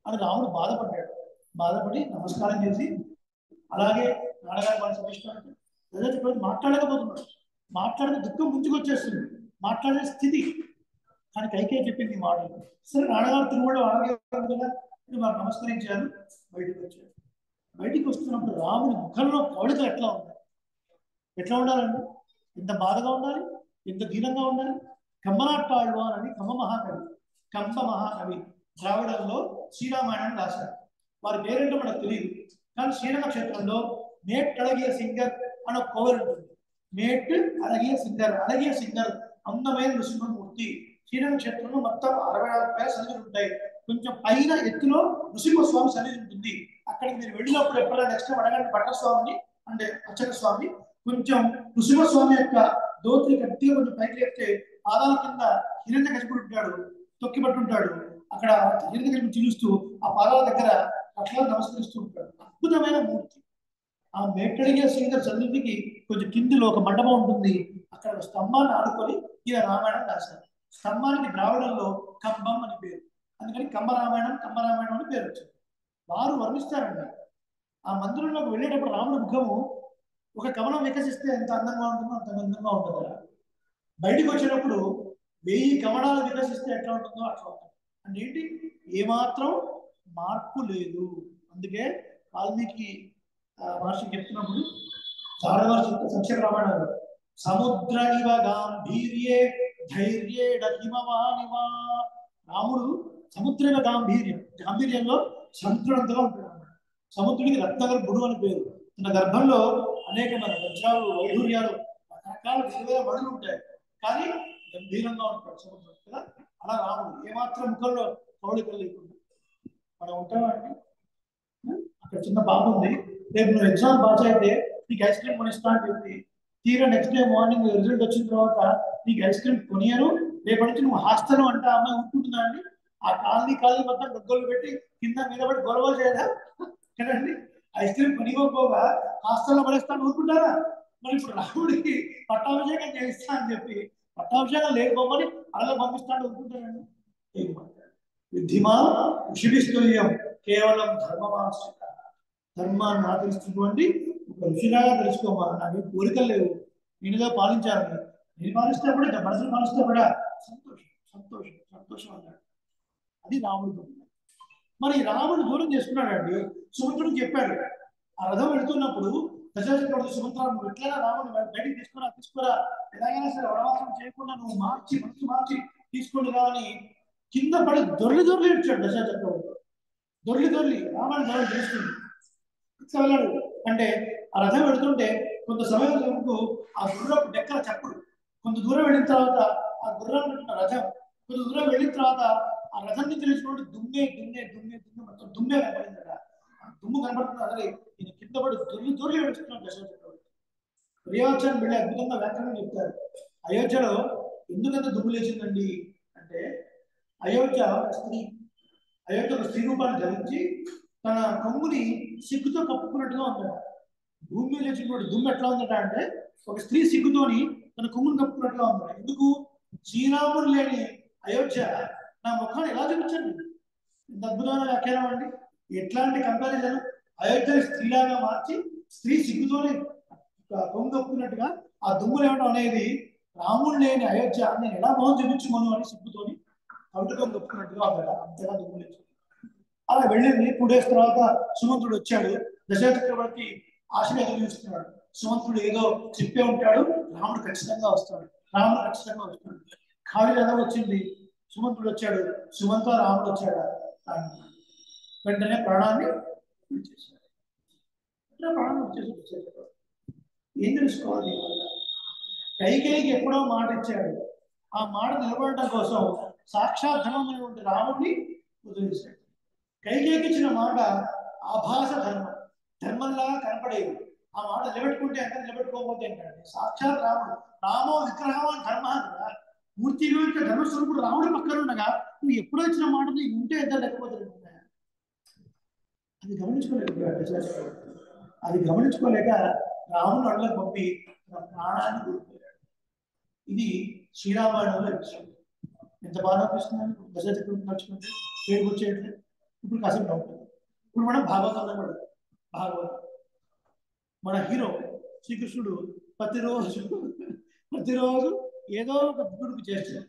అని రాముడు బాధపడ్డాడు. బాధపడి నమస్కారం చేసి, అలాగే నాన్నగారి మన సమిష్టానికి చక్రవర్తి మాట్లాడకపోతున్నాడు, మాట్లాడితే దుఃఖం ముంచుకొచ్చేస్తుంది, మాట్లాడే స్థితి. కానీ కైకేయి చెప్పింది మాట, సరే నాన్నగారు తిరుమల ఆరోగ్యం కదా వారు నమస్కరించారు, బయటకు వచ్చారు. బయటికి వస్తున్నప్పుడు రాముడి ముఖంలో కవళిక ఎట్లా ఉండాలండి, ఎంత బాధగా ఉండాలి, ఎంత దీనంగా ఉండాలి. కమ్మనాట్టాళ్ళు అని కంబ మహాకవి ద్రావిడంలో శ్రీరామాయణాన్ని రాశారు. వారి పేరేంటో మనకు తెలియదు, కానీ శ్రీరంగ క్షేత్రంలో మేట్ అழகிய సింగర్ అని ఒక కోవెల ఉంటుంది. మేట్ అழகிய సింగర్ అందమైన నృసింహమూర్తి. శ్రీరంగ క్షేత్రంలో మొత్తం 64 పేర సన్నిధులు ఉంటాయి. కొంచెం పైన ఎత్తులో నృసింహస్వామి సన్నిధి ఉంటుంది. అక్కడికి మీరు వెళ్ళినప్పుడు ఎప్పుడైనా నెక్స్ట్ అడగండి పట్టస్వామిని అంటే అర్చక స్వామి, కొంచెం నృసింహస్వామి యొక్క దోతి గట్టిగా కొంచెం పైకి ఎత్తే పాదాల కింద హిరణ్యకశిపుడు ఉంటాడు, తొక్కిపట్టుంటాడు. అక్కడ హిరణ్యకశిపుడు చిలుస్తూ ఆ పాదాల దగ్గర అట్లా నమస్కరిస్తూ ఉంటాడు. అద్భుతమైన మూర్తి. ఆ మేట్టడిగే సింగర్ సన్నిధికి కొంచెం కిందిలో ఒక మండపం ఉంటుంది. అక్కడ స్తంభాన్ని ఆడుకొని ఈయన రామాయణం రాశారు. స్తంభానికి ద్రావిడంలో కంబం అని పేరు, అందుకని కంబరామాయణం అని పేరు వచ్చింది. వారు వర్ణిస్తారండి, ఆ మందిరంలోకి వెళ్ళేటప్పుడు రాముడి ముఖము ఒక కమలం వికసిస్తే ఎంత అందంగా ఉంటుందో అంత అందంగా ఉంటుంది. బయటికి వచ్చేటప్పుడు 1000 కమలాలు వికసిస్తే ఎట్లా ఉంటుందో అట్లా ఉంటుంది. అంటే ఏంటి, ఏమాత్రం మార్పు లేదు. అందుకే వాల్మీకి మహర్షి చెప్తున్నప్పుడు చారవర్షి సంక్షేమ రామాయణంలో సముద్ర ఇవ గాంభీర్యే ధైర్యేడ హిమవానివా, రాముడు సముద్ర గాంభీర్యంలో సముద్రుడంతగా ఉంటాడు. సముద్రుడికి రత్నగర్భుడు అని పేరు. తన గర్భంలో అనేకమైన వజ్రాలు వైఢూర్యాలు రకరకాల విలువైన మడులు ఉంటాయి, కానీ గంభీరంగా ఉంటాడు సముద్రం కదా. అలా రాముడు ఏమాత్రం ముఖంలో కవళికలు లేకుండా మనం ఉంటామా అండి? అక్కడ చిన్న బాబు ఉంది, రేపు నువ్వు ఎగ్జామ్ పాస్ అయితే నీకు ఐస్ క్రీమ్ కొనిస్తా అని చెప్పి తీరా నెక్స్ట్ డే మార్నింగ్ రిజల్ట్ వచ్చిన తర్వాత నీకు ఐస్ క్రీమ్ కొనియను, రేపటి నుంచి నువ్వు హాస్టల్ అంటే అమ్మాయి ఉంటుందా అండి? ఆ కాలనీ మొత్తం గొగ్గలు పెట్టి కింద మీద పడి గొడవ చేయదా కదండి? ఐస్ క్రీమ్ కొనివ్వకపోగా హాస్టల్లో పడేస్తాను ఊరుకుంటారా? మరి ఇప్పుడు రాముడికి పట్టాభిషేకం చేయిస్తా అని చెప్పి పట్టాభిషేకం లేకపోమని అలా పంపిస్తాను ఊరుకుంటారండి? విద్ధిమా ఋషిభిస్తుల్యం కేవలం ధర్మమాశ్రిత. ధర్మాన్ని ఆచరిస్తున్నటువంటి ఒక ఋషిలాగా తెలుసుకోమా, నాకు కోరికలు లేవు, నేనుగా పాలించాలని. నేను పాలిస్తే కూడా మనసును పాలిస్తే కూడా సంతోషం సంతోషం సంతోషం అన్నాడు. అది రాముడు. మరి రాముడు దూరం చేసుకున్నాడండి. సుమంత్రుడు చెప్పాడు, ఆ రథం వెళుతున్నప్పుడు దశరథుడు సుమంత్రుడు ఎట్లైనా రాముడు బయటికి తీసుకురా ఎలాగైనా సరే వనవాసం చేయకుండా నువ్వు మనసు మార్చి తీసుకొని రాని కింద పడి దొర్లి ఇచ్చాడు దశరథుడు. దొర్లి రాముడు దూరం చేసుకుంది వెళ్ళాడు. అంటే ఆ రథం వెళుతుంటే కొంత సమయం వరకు ఆ గుర్రపు డెక్కల చప్పుడు, కొంత దూరం వెళ్ళిన తర్వాత ఆ గుర్రం రథం కొంత దూరం వెళ్ళిన తర్వాత ఆ రథం నుంచి తెలిసినటువంటి దుమ్మే మొత్తం దుమ్మే కనపడిందట. ఆ దుమ్ము కనపడుతుంది. అదే నేను కింద పడి దొర్లి ఏడుస్తున్నాను దశరథుడు. ప్రియాచరణ వెళ్ళి అద్భుతంగా వ్యాఖ్యానం చెప్తారు. అయోధ్యలో ఎందుకంత దుమ్ము లేచిందండి అంటే, అయోధ్య ఒక స్త్రీ రూపాన్ని ధరించి తన కొమ్ముని సిగ్గుతో కప్పుకున్నట్టుగా ఉందట. భూమి మీద లేచినటువంటి దుమ్ము ఎట్లా ఉందట అంటే, ఒక స్త్రీ సిగ్గుతోని తన కొమ్ముని కప్పుకున్నట్టుగా ఉందట. ఎందుకు? శ్రీరాముడు లేని అయోధ్య నా ముఖాన్ని ఎలా చూపించండి? ఇంత అద్భుతమైన వ్యాఖ్యానం అండి. ఎట్లాంటి కంపారిజన్! అయోధ్యని స్త్రీలాగా మార్చి స్త్రీ సిగ్గుతోని కొమ్ము కప్పుకున్నట్టుగా ఆ దుమ్ములు ఏమడం అనేది, రాముడు లేని అయోధ్య నేను ఎలా మొహం చూపించుకోను అని సిగ్గుతోని కవిటకం కప్పుకున్నట్టుగా ఉందట. అంతగా దుమ్ము లేదు. అలా వెళ్ళింది. 2 days తర్వాత సుమంత్రుడు వచ్చాడు. దశరథ చక్రవర్తి ఆశలు ఎదురుస్తున్నాడు. సుమంత్రుడు ఏదో చెప్పే ఉంటాడు, రాముడు ఖచ్చితంగా వస్తాడు. ఖాళీ రథం వచ్చింది, సుమంత్రుడు వచ్చాడు. సుమంత రాముడు వచ్చాడు. వెంటనే ప్రాణాన్ని విడిచేశాడు. ప్రాణం వచ్చేసి ఏం తెలుసుకోవాలి? కైకేయికి ఎప్పుడో మాట ఇచ్చాడు. ఆ మాట నిలబడటం కోసం సాక్షాత్ ధర్మమైనటువంటి రాముడిని వదిలేశాడు. కైకేయికి ఇచ్చిన మాట ఆభాస ధర్మంలాగా కనపడేది. ఆ మాట నిలబెట్టుకుంటే ఎంత, నిలబెట్టుకోకపోతే ఏంటంటే సాక్షాత్ రామో విగ్రహం అని ధర్మ కదా. మూర్తిగా ధర్మస్వరూపుడు రాముడి పక్కన ఉండగా నువ్వు ఎప్పుడో ఇచ్చిన మాట నీకు ఉంటే ఎంత, లేకపోతే అది గమనించుకోలేక రాముడు అడలకు పంపి తన ప్రాణాన్ని కోల్పోయాడు. ఇది శ్రీరామాయణంలో విషయం. ఎంత బాధ అనిపిస్తుందని దశరథ చక్రవర్తి నడుచుకుంటే పేరు వచ్చేట్లే. ఇప్పుడు కాసేపు నవ్వుతుంది. ఇప్పుడు మనం భాగవతంలో కూడా భాగవతం మన హీరో శ్రీకృష్ణుడు ప్రతిరోజు ఏదో ఒక గుడికి చేస్తాడు.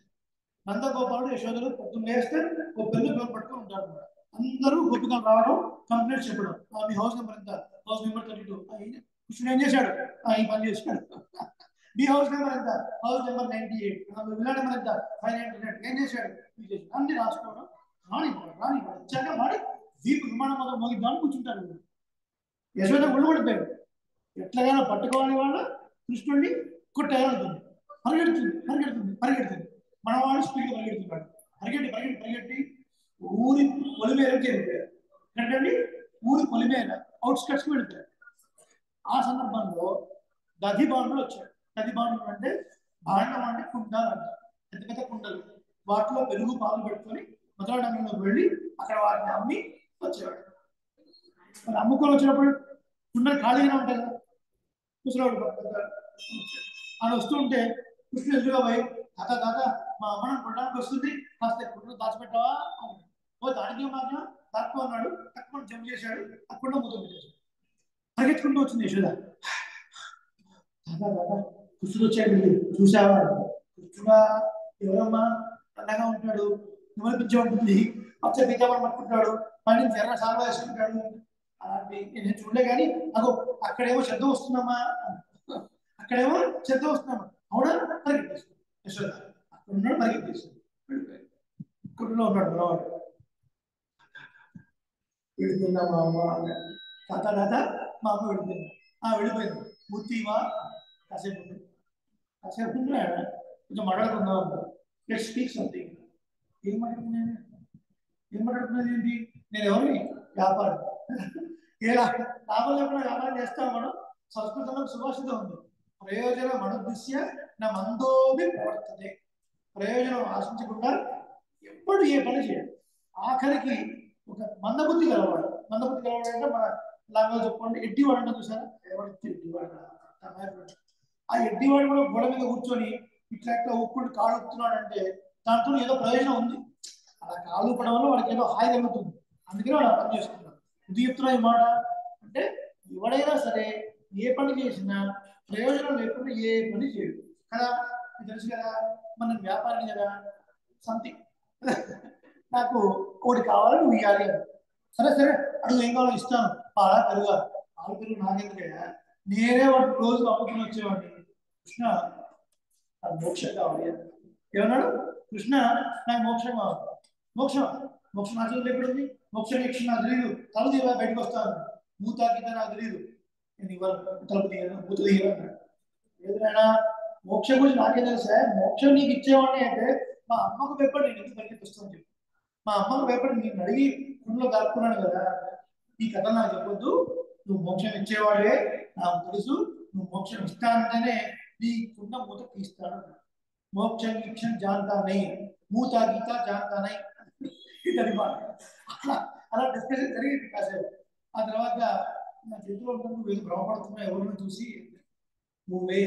నందగోపాలుడు యశోదలు పొద్దున్న వేస్తే ఒక పెళ్లి పట్టుకొని ఉంటారు. అందరూ గోపికలు రావడం, కంప్లైంట్ చెప్పడం, మీ హౌస్ నెంబర్ ఎంత, హౌస్ నెంబర్ 32. కృష్ణుడు ఏం చేశాడు? ఈ పని చేశాడు. మీ హౌస్ నెంబర్ ఎంత, హౌస్ నెంబర్ 98. విలా నెంబర్ ఎంత, 599. ఏం చేశాడు? అన్ని రాసుకోవడం, రాని వచ్చాక వాడి దీపు విమానం మొదలు మోగిద్దామని కూర్చుంటారు. యశోద ఒళ్ళు పడిపోయాడు. ఎట్లాగైనా పట్టుకోవాలి వాళ్ళ కృష్ణుడిని కొట్టేయాలనుకుంది. పరిగెడుతుంది. మనవాడు స్పీడ్గా పరిగెడుతున్నాడు. పరిగెట్టి ఊరి పొలిమేరకు వెళ్ళిపోయారు. ఏంటండి? ఊరి పొలిమేర అవుట్స్కట్స్కి వెళ్ళిపోయారు. ఆ సందర్భంలో దధిబాండులు వచ్చాడు. దధిబాండులు అంటే భాండం అంటే కుండాలు అంటారు. పెద్ద పెద్ద కుండలు, వాటిలో పెరుగు పాలు పెట్టుకొని మొదలడంలో వెళ్ళి అక్కడ వాటిని అమ్మి వచ్చేవాడు. మరి అమ్ముకొని వచ్చినప్పుడు కుండలు ఖాళీగానే ఉంటాయి కదా. ముసలాడు ఆయన వస్తూ ఉంటే కృష్ణుడు ఎదురుగా పోయి, తాత మా అమ్మ కొట్టడానికి వస్తుంది, కాస్త కుండలు దాచిపెట్టావా? ఓ దానికి మాత్రం దాక్కువ అన్నాడు. తక్కువ జంప్ చేశాడు. అక్కడ ముద్ద పెట్టేశాడు. పరిగెత్తుకుంటూ వచ్చింది యశోద. తాత కృష్ణుడు వచ్చాడు, చూసావా? కృష్ణుడా ఎవరమ్మా? అందంగా ఉంటాడు, నిమర్పించే ఉంటుంది, పచ్చ పీతామని పట్టుకుంటాడు, పని ఎర్ర సాల్వా వేసుకుంటాడు. అలాంటి నేను చూడలే కానీ నాకు అక్కడేమో శబ్దం వస్తుందమ్మా. అవునా? పరిగెట్టేస్తాడు యశోద. అక్కడ ఉన్నాడు, పరిగెట్టేస్తాడు. కుటుంబంలో ఉన్నాడు మనవాడు. విడిపోయిందా మా అమ్మ? తాత మా అమ్మ విడిపోయింది. వెళ్ళిపోయింది. మూర్తివా కాసేపు కాసేపు కొంచెం మాట్లాడుకుందాం. Let's speak something. ఏం మాట్లాడుతున్నాను ఏం మాట్లాడుతున్నది ఏంటి? నేను ఎవరిని? వ్యాపారం. ఎలా లాభం లేకుండా వ్యాపారం చేస్తాం మనం. సంస్కృతంలో సుభాషితం ఉంది, ప్రయోజనం అనుదృశ్య నా మందోవి ప్రవర్తతే. ప్రయోజనం ఆశించకుండా ఎప్పుడు ఏ పని చేయడు. ఆఖరికి ఒక మందబుద్ధి గలవాడు. మందబుద్ధి గలవాడు అంటే మన లాంగ్వేజ్ చెప్పుకోండి, ఎడ్డివాడు అంటే చూసారా? ఎవరికి ఎడ్డివాడు? ఆ ఎడ్డివాడు కూడా గోడ మీద కూర్చొని ఇట్లా ఇట్లా ఊపుకుంటూ కాళ్ళు ఊపుతున్నాడు అంటే దాంతో ఏదో ప్రయోజనం ఉంది. అలా కాళ్ళు ఊపడం వల్ల వాడికి ఏదో హాయి కలుగుతుంది. అందుకనే వాడు పని చేస్తున్నాడు. ఇది చెప్తున్నా ఈ మాట అంటే ఎవడైనా సరే ఏ పని చేసినా ప్రయోజనం లేకుండా ఏ పని చేయడు కదా. తెలుసు కదా, మనం వ్యాపారం కదా. సంథింగ్ నాకు ఒకటి కావాలి, నువ్వు ఇవ్వాలి అని. సరే సరే అడుగు, ఏం కావాలో ఇస్తాను. పాలా పెరుగా? పాలు పెరుగు నాకెందుకయ్యా, నేనే వాడు రోజు అమ్ముకుని వచ్చేవాడిని. కృష్ణ నాకు మోక్షం కావాలి అని ఏమన్నాడు? కృష్ణ నాకు మోక్షం కావాలి. మోక్షం మోక్షం నా చేతిలో ఎక్కడుంది? మోక్షం యక్షం నాకు తెలియదు. తలుపు తీయ బయటకు వస్తాను. మూత గీత నాకు తెలియదు. నేను ఇవ్వను, తలుపు తీయను, మూత తీయను. ఏదైనా మోక్షం గురించి నాకే తెలుసా? మోక్షం నీకు ఇచ్చేవాడిని అంటే మా అమ్మకు భయపడి నేను ఎందుకు బయటకు వస్తాను చెప్పి. మా అమ్మకు భయపడి నేను అడిగి కుండలో కలుపుకున్నాను కదా. ఈ కథ నాకు చెప్పొద్దు. నువ్వు మోక్షం ఇచ్చేవాడే నాకు తెలుసు. నువ్వు మోక్షం ఇస్తానంటేనే నీ కుండ మూత తీస్తాను. మోక్షం ఈక్షం జాంతా నై, మూత గీత జాంతా నై. ఇది అలా డిస్కషన్ జరిగింది కాసేపు. ఆ తర్వాత నా చేతిలో నువ్వు భ్రమపడుతున్నా ఎవరిని చూసి, నువ్వే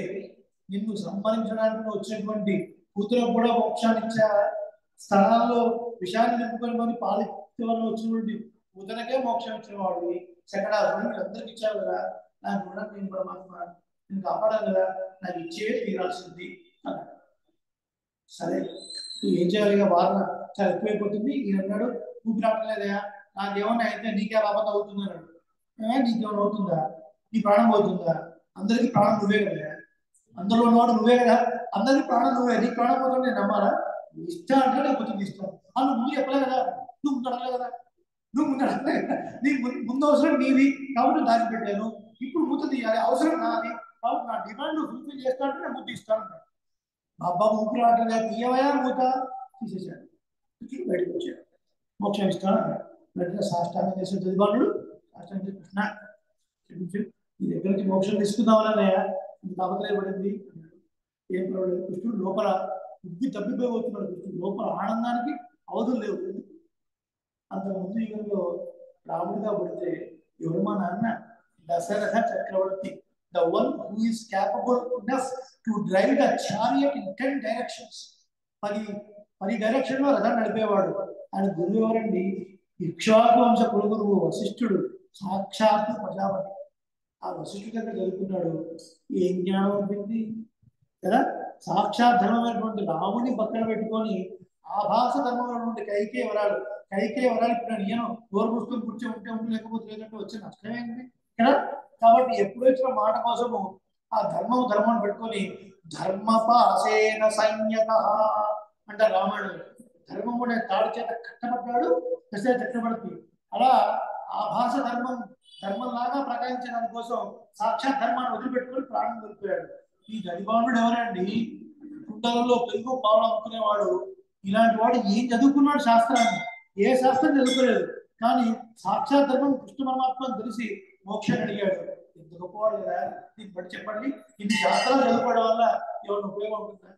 నిన్ను సంహరించడానికి వచ్చినటువంటి కూతురు కూడా మోక్షాన్ని ఇచ్చా. స్థలాల్లో విషయాన్ని నింపుకొని పాలిత్యవరంలో వచ్చినటువంటి కూతురకే మోక్షం ఇచ్చిన వాడు శకడాసురుడు అందరికి ఇచ్చావు కదా. నాకు కూడా నేను పరమాత్మ నేను కాపాడాను కదా, నాకు ఇచ్చే తీరాల్సింది అన్నాడు. సరే ఏం చేయాలి? ఇక వాదన చాలా ఎక్కువైపోతుంది. ఈయన అన్నాడు, ఊపిరి రావట్లేదయా, నాకేమన్నా అయితే నీకే అబద్ధం అవుతుంది అన్నాడు. నీకేమైనా అవుతుందా? నీ ప్రాణం పోతుందా? అందరికీ ప్రాణం నువ్వే కదా, అందులో ఉన్నవాడు నువ్వే కదా, అందరికీ ప్రాణం నువ్వే. నీ ప్రాణం పోతుంటే నేను నమ్మాలా? ఇష్టం అంటే నేను గుర్తు ఇస్తాను. నువ్వు ముందు చెప్పలే కదా, నువ్వు ముందు అడగలే కదా, నువ్వు ముందు అడగలే కదా. నీ ముందు అవసరం నీది కాబట్టి దాచిపెట్టాను. ఇప్పుడు మూత తీయాలి, అవసరం నాది కాబట్టి నా డిమాండ్ ఫుల్ఫిల్ చేస్తానంటే నేను ముద్దు ఇస్తాను. మా అబ్బాబు ఊపిరి రావట్లేదా, తీయవయా మూత. తీసేశాడు, బయటకు వచ్చాడు. మోక్షం ఇస్తాను అన్నాడు. వెంటనే సాష్టాంగం చేసే చదివాడు. సాష్టాంగం చేసి, కృష్ణ నీ దగ్గర నుంచి మోక్షం తీసుకుందామన్నాయా, తాపత్రయపడింది. ఏం పర్వాలేదు. కృష్ణుడు లోపల ఉబ్బి తప్పిపోతున్నాడు. కృష్ణుడు లోపల ఆనందానికి అవధులు లేవు. అంత ముందు యుగంలో రాముడిగా పడితే ఎవరు? మా నాన్న దశరథ చక్రవర్తి, the one who is capable enough to drive the chariot in 10 directions. 10 direction లో రథం నడిపేవాడు. ఆయన గురువు ఎవరండి? ఇక్ష్వాకు వంశ కులగురువు వశిష్ఠుడు, సాక్షాత్తు ప్రజాపతి. ఆ వశిష్ఠుడి దగ్గర చదువుకున్నాడు. ఏం జ్ఞానం అనిపింది కదా. సాక్షాత్ ధర్మమైనటువంటి రాముని పక్కన పెట్టుకొని ఆభాస ధర్మమైనటువంటి కైకే వరాలు ఇప్పుడు నేను నోరు పుస్తకం కూర్చొని ఉంటే లేకపోతే లేదంటే వచ్చే నష్టమేంటి కదా. కాబట్టి ఎప్పుడు వచ్చిన మాట కోసము ఆ ధర్మం పెట్టుకొని ధర్మపాసేన సంయత అంటే రాముడు ధర్మం కూడా తాడు చేత కట్టబడ్డాడు, దశరథ చక్రవర్తి. అలా ఆభాస ధర్మంలాగా ప్రకాశించడానికి కోసం సాక్షాత్ ధర్మాన్ని వదిలిపెట్టుకొని ప్రాణం కోల్పోయాడు. ఈ గరిబాండు ఎవరండి? కుండలలో పెరుగు పాలు అమ్ముకునేవాడు. ఇలాంటి వాడు ఏం చదువుకున్నాడు? శాస్త్రాన్ని. ఏ శాస్త్రం చదువుకోలేదు, కానీ సాక్షాత్ ధర్మం కృష్ణ పరమాత్మను తెలిసి మోక్షాన్ని అడిగాడు. ఎంత గొప్పవాడు కదా. దీన్ని బట్టి చెప్పండి, ఇన్ని శాస్త్రాలు చదువుకోవడం వల్ల ఎవరిని ఉపయోగం ఉంటుందా?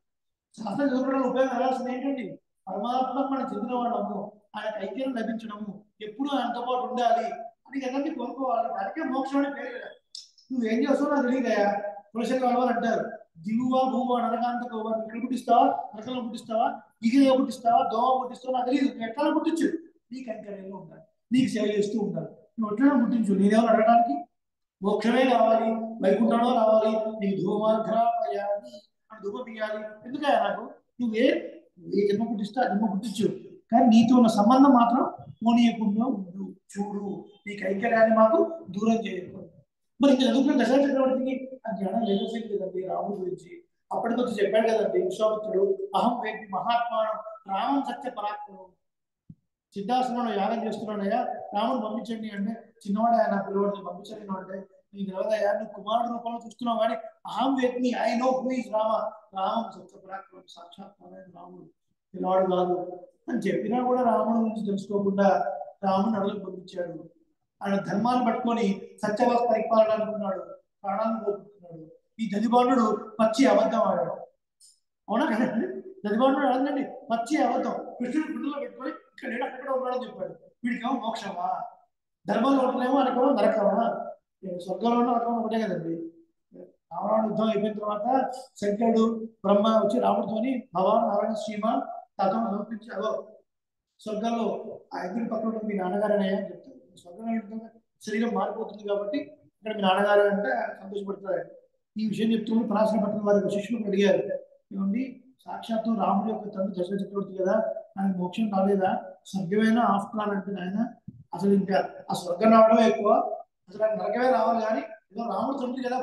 శాస్త్రం చదువుకోవడం ఉపయోగం రావాల్సింది ఏంటండి? పరమాత్మ మనం చెందిన వాళ్ళము, ఆయన ఐక్యం లభించడము, ఎప్పుడు ఆయనతో పాటు ఉండాలి అని ఎవరిని కోరుకోవాలి. దానికే మోక్షం అని పేరు కదా. నువ్వేం చేస్తావు నాకు తెలియదయా. పురుషులు అంటారు, దిగువా భూవా నరకాంతకు ఇక్కడ పుట్టిస్తావా, నరకంలో పుట్టిస్తావా, ఇగిలో పుట్టిస్తావా, దోమ పుట్టిస్తావా నాకు తెలియదు. నువ్వు ఎట్లా పుట్టించు, నీకు అంకర్యంలో ఉండాలి, నీకు సేవ చేస్తూ ఉండాలి. నువ్వు ఎట్లా పుట్టించు. నేనేమో అడగడానికి మోక్షమే కావాలి, వైకుంఠంలో రావాలి, నీకు ధూమాఘ్రాయాలి అని ధూమం ఇయ్యాలి. ఎందుకయ్యా నాకు? నువ్వే జన్మ పుట్టిస్తా జన్మ పుట్టించు, కానీ నీతో ఉన్న సంబంధం మాత్రం పోనీయకుండా ఉండు. చూడు, నీకు ఐక్యరాన్ని మాకు దూరం చేయకూడదు. మరి ఇంకా చదువుకున్న దశరథ చక్రవర్తికి ఆ జ్ఞానం లేకపోయింది కదండి రాముడి గురించి. అప్పటికొచ్చి చెప్పాడు కదండి విశ్వామిత్రుడు, అహం వేది మహాత్మానం రామం సత్య పరాక్రమం. సిద్ధాశ్రమంలో యాగం చేస్తున్నాడయ్యా, రాముడు పంపించండి అంటే, చిన్నవాడు ఆయన పిల్లవాడిని పంపించండి అంటే, నీకు తెలియదయ్యా, నువ్వు కుమారుడు రూపంలో చూస్తున్నావు కానీ అహం వేత్మి, I know who is Rama, రామం సత్యపరాక్రమం, సాక్షాత్ రాముడు పిల్లవాడు కాదు అని చెప్పినా కూడా రాముడి గురించి తెలుసుకోకుండా రాముడిని అడవులకు పంపించాడు. ఆయన ధర్మాన్ని పట్టుకొని సత్యవాస పరిపాలన అనుకున్నాడు, ప్రాణాలను కోరుకుంటున్నాడు. ఈ దదిబాండుడు పచ్చి అబద్ధం ఆడాడు. అవునా కదండి? దదిబాండుడు అడగండి, పచ్చి అబద్ధం. కృష్ణుడు గుండెలో పెట్టుకొని ఇక్కడ నేను అక్కడ ఉన్నాడని చెప్పాడు. వీడికేమో మోక్షమా, ధర్మంలో ఉంటేనేమో ఆయనకేమో నరకమా, స్వర్గంలో నరకం ఒకటే కదండి. రావణుడు యుద్ధం అయిపోయిన తర్వాత శంకరుడు బ్రహ్మ వచ్చి రాముడితోని భగవాన్ నారాయణ శ్రీమాన్ తత్వం సమర్పించి, అదో స్వర్గంలో ఆ ఎదురు పక్కన మీ నాన్నగారనే అని చెప్తారు. స్వర్గంలో శరీరం మారిపోతుంది కాబట్టి ఇక్కడ మీ నాన్నగారు అంటే సంతోషపడతారు. ఈ విషయం చెప్తున్న పరాశర పట్టిన వారి శిష్యులు అడిగారు, ఏమండి సాక్షాత్తు రాముడి యొక్క తండ్రి దశరథ చక్రవర్తి కదా, ఆయనకు మోక్షం రాలేదా, స్వర్గమైన ఆఫ్టర్ అంటే ఆయన అసలు ఇంకా ఆ స్వర్గం రావడమే ఎక్కువ, అసలు ఆయన నరకమే రావాలి కానీ ఏదో రాముడు తండ్రి కదా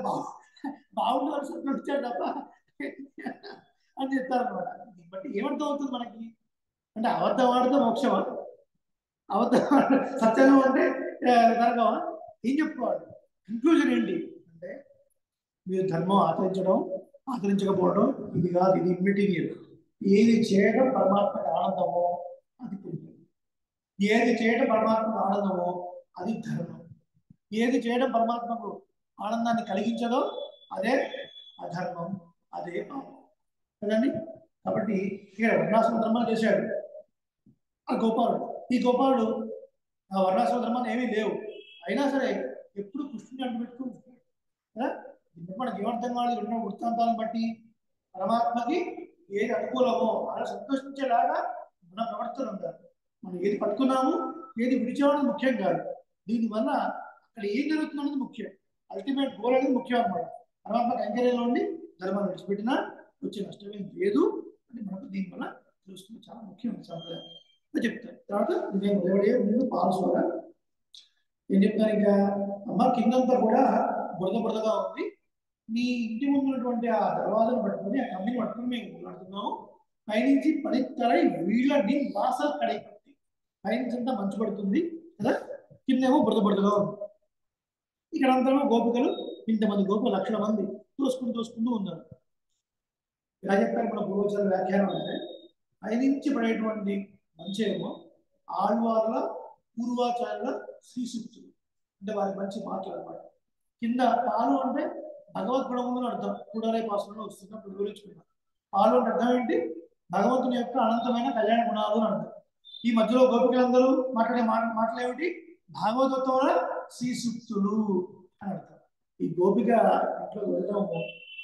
బాగుంటుంది అని స్వర్గం వచ్చాడు తప్ప అని చెప్తారనమాట. దీన్ని బట్టి ఏమర్థం అవుతుంది మనకి అంటే అబద్ధం ఆడితే మోక్షమా, అబద్ధం సత్యం అంటే నరకమా, ఏం చెప్పుకోవాలి? కన్క్లూజన్ ఏంటి అంటే మీరు ధర్మం ఆచరించకపోవడం ఇది కాదు, ఇది ఇమ్మెటీరియల్. ఏది చేయడం పరమాత్మకి ఆనందమో అది పుణ్యం, ఏది చేయడం పరమాత్మకు ఆనందమో అది ధర్మం, ఏది చేయడం పరమాత్మకు ఆనందాన్ని కలిగించదో అదే అధర్మం, అదే పాపం కదండి. కాబట్టి ఇక్కడ వర్ణాశ్రమ ధర్మాలు చేశాడు ఆ గోపాలుడు. ఈ గోపాలుడు ఆ వర్ణాశ్రమ ధర్మాలు ఏమీ లేవు, అయినా సరే ఎప్పుడు కృష్ణుని అంటు పెట్టుకుంటున్నాడు కదా. మనకి ఏమర్థం కావాలి, ఉన్న వృత్తాంతాలను బట్టి పరమాత్మకి ఏది అనుకూలమో అలా సంతోషించేలాగా మన ప్రవర్తన ఉండాలి. మనం ఏది పట్టుకున్నాము ఏది విడిచామని ముఖ్యం కాదు, దీనివల్ల అక్కడ ఏం జరుగుతుందన్నది ముఖ్యం. అల్టిమేట్ గోల్ అనేది ముఖ్యం అన్నమాట. పరమాత్మ కైంకర్యంలో ఉండి ధర్మాన్ని విడిచిపెట్టినా వచ్చే నష్టమేం లేదు అని మనకు దీనివల్ల తెలుస్తుంది. చాలా ముఖ్యం సంప్రదాయం చెప్తారు. తర్వాత నేను పాల్సోర ఏం చెప్తాను, ఇంకా అమ్మ కిందంతా కూడా బురదగా ఉంది, నీ ఇంటి ముందు ఉన్నటువంటి ఆ దర్వాజను పట్టుకుని ఆ కమ్మిని పట్టుకుని మేము మాట్లాడుతున్నాము, పైనుంచి పడితరై వీళ్ళ నీ వాసలు కడైపట్టి, పైనుంచి అంతా మంచు పడుతుంది కదా, కిందేమో బురదగా ఉంది. ఇక్కడ అంతా గోపికలు ఇంతమంది గోపికలు 1,00,000 మంది తోసుకుంటూ ఉన్నారు. ఇలా చెప్పారు మన పూర్వచార వ్యాఖ్యానం అంటే, పైనుంచి పడేటువంటి మంచేమో ఆళ్వార్ల పూర్వాచార్యుల శ్రీసూక్తులు అంటే వారి మంచి మాటలు అన్నమాట. కింద పాలు అంటే భగవద్గుణములను అర్థం, కూడలే పాసంలో వస్తున్నప్పుడు వివరించుకున్నాం. పాలు అంటే అర్థం ఏంటి, భగవంతుని యొక్క అనంతమైన కళ్యాణ గుణాలు అని అర్థం. ఈ మధ్యలో గోపికలందరూ మాట్లాడే మాటలు ఏమిటి, భాగవతంలో శ్రీసూక్తులు అని అర్థం. ఈ గోపిక ఇంట్లో వెళ్ళడము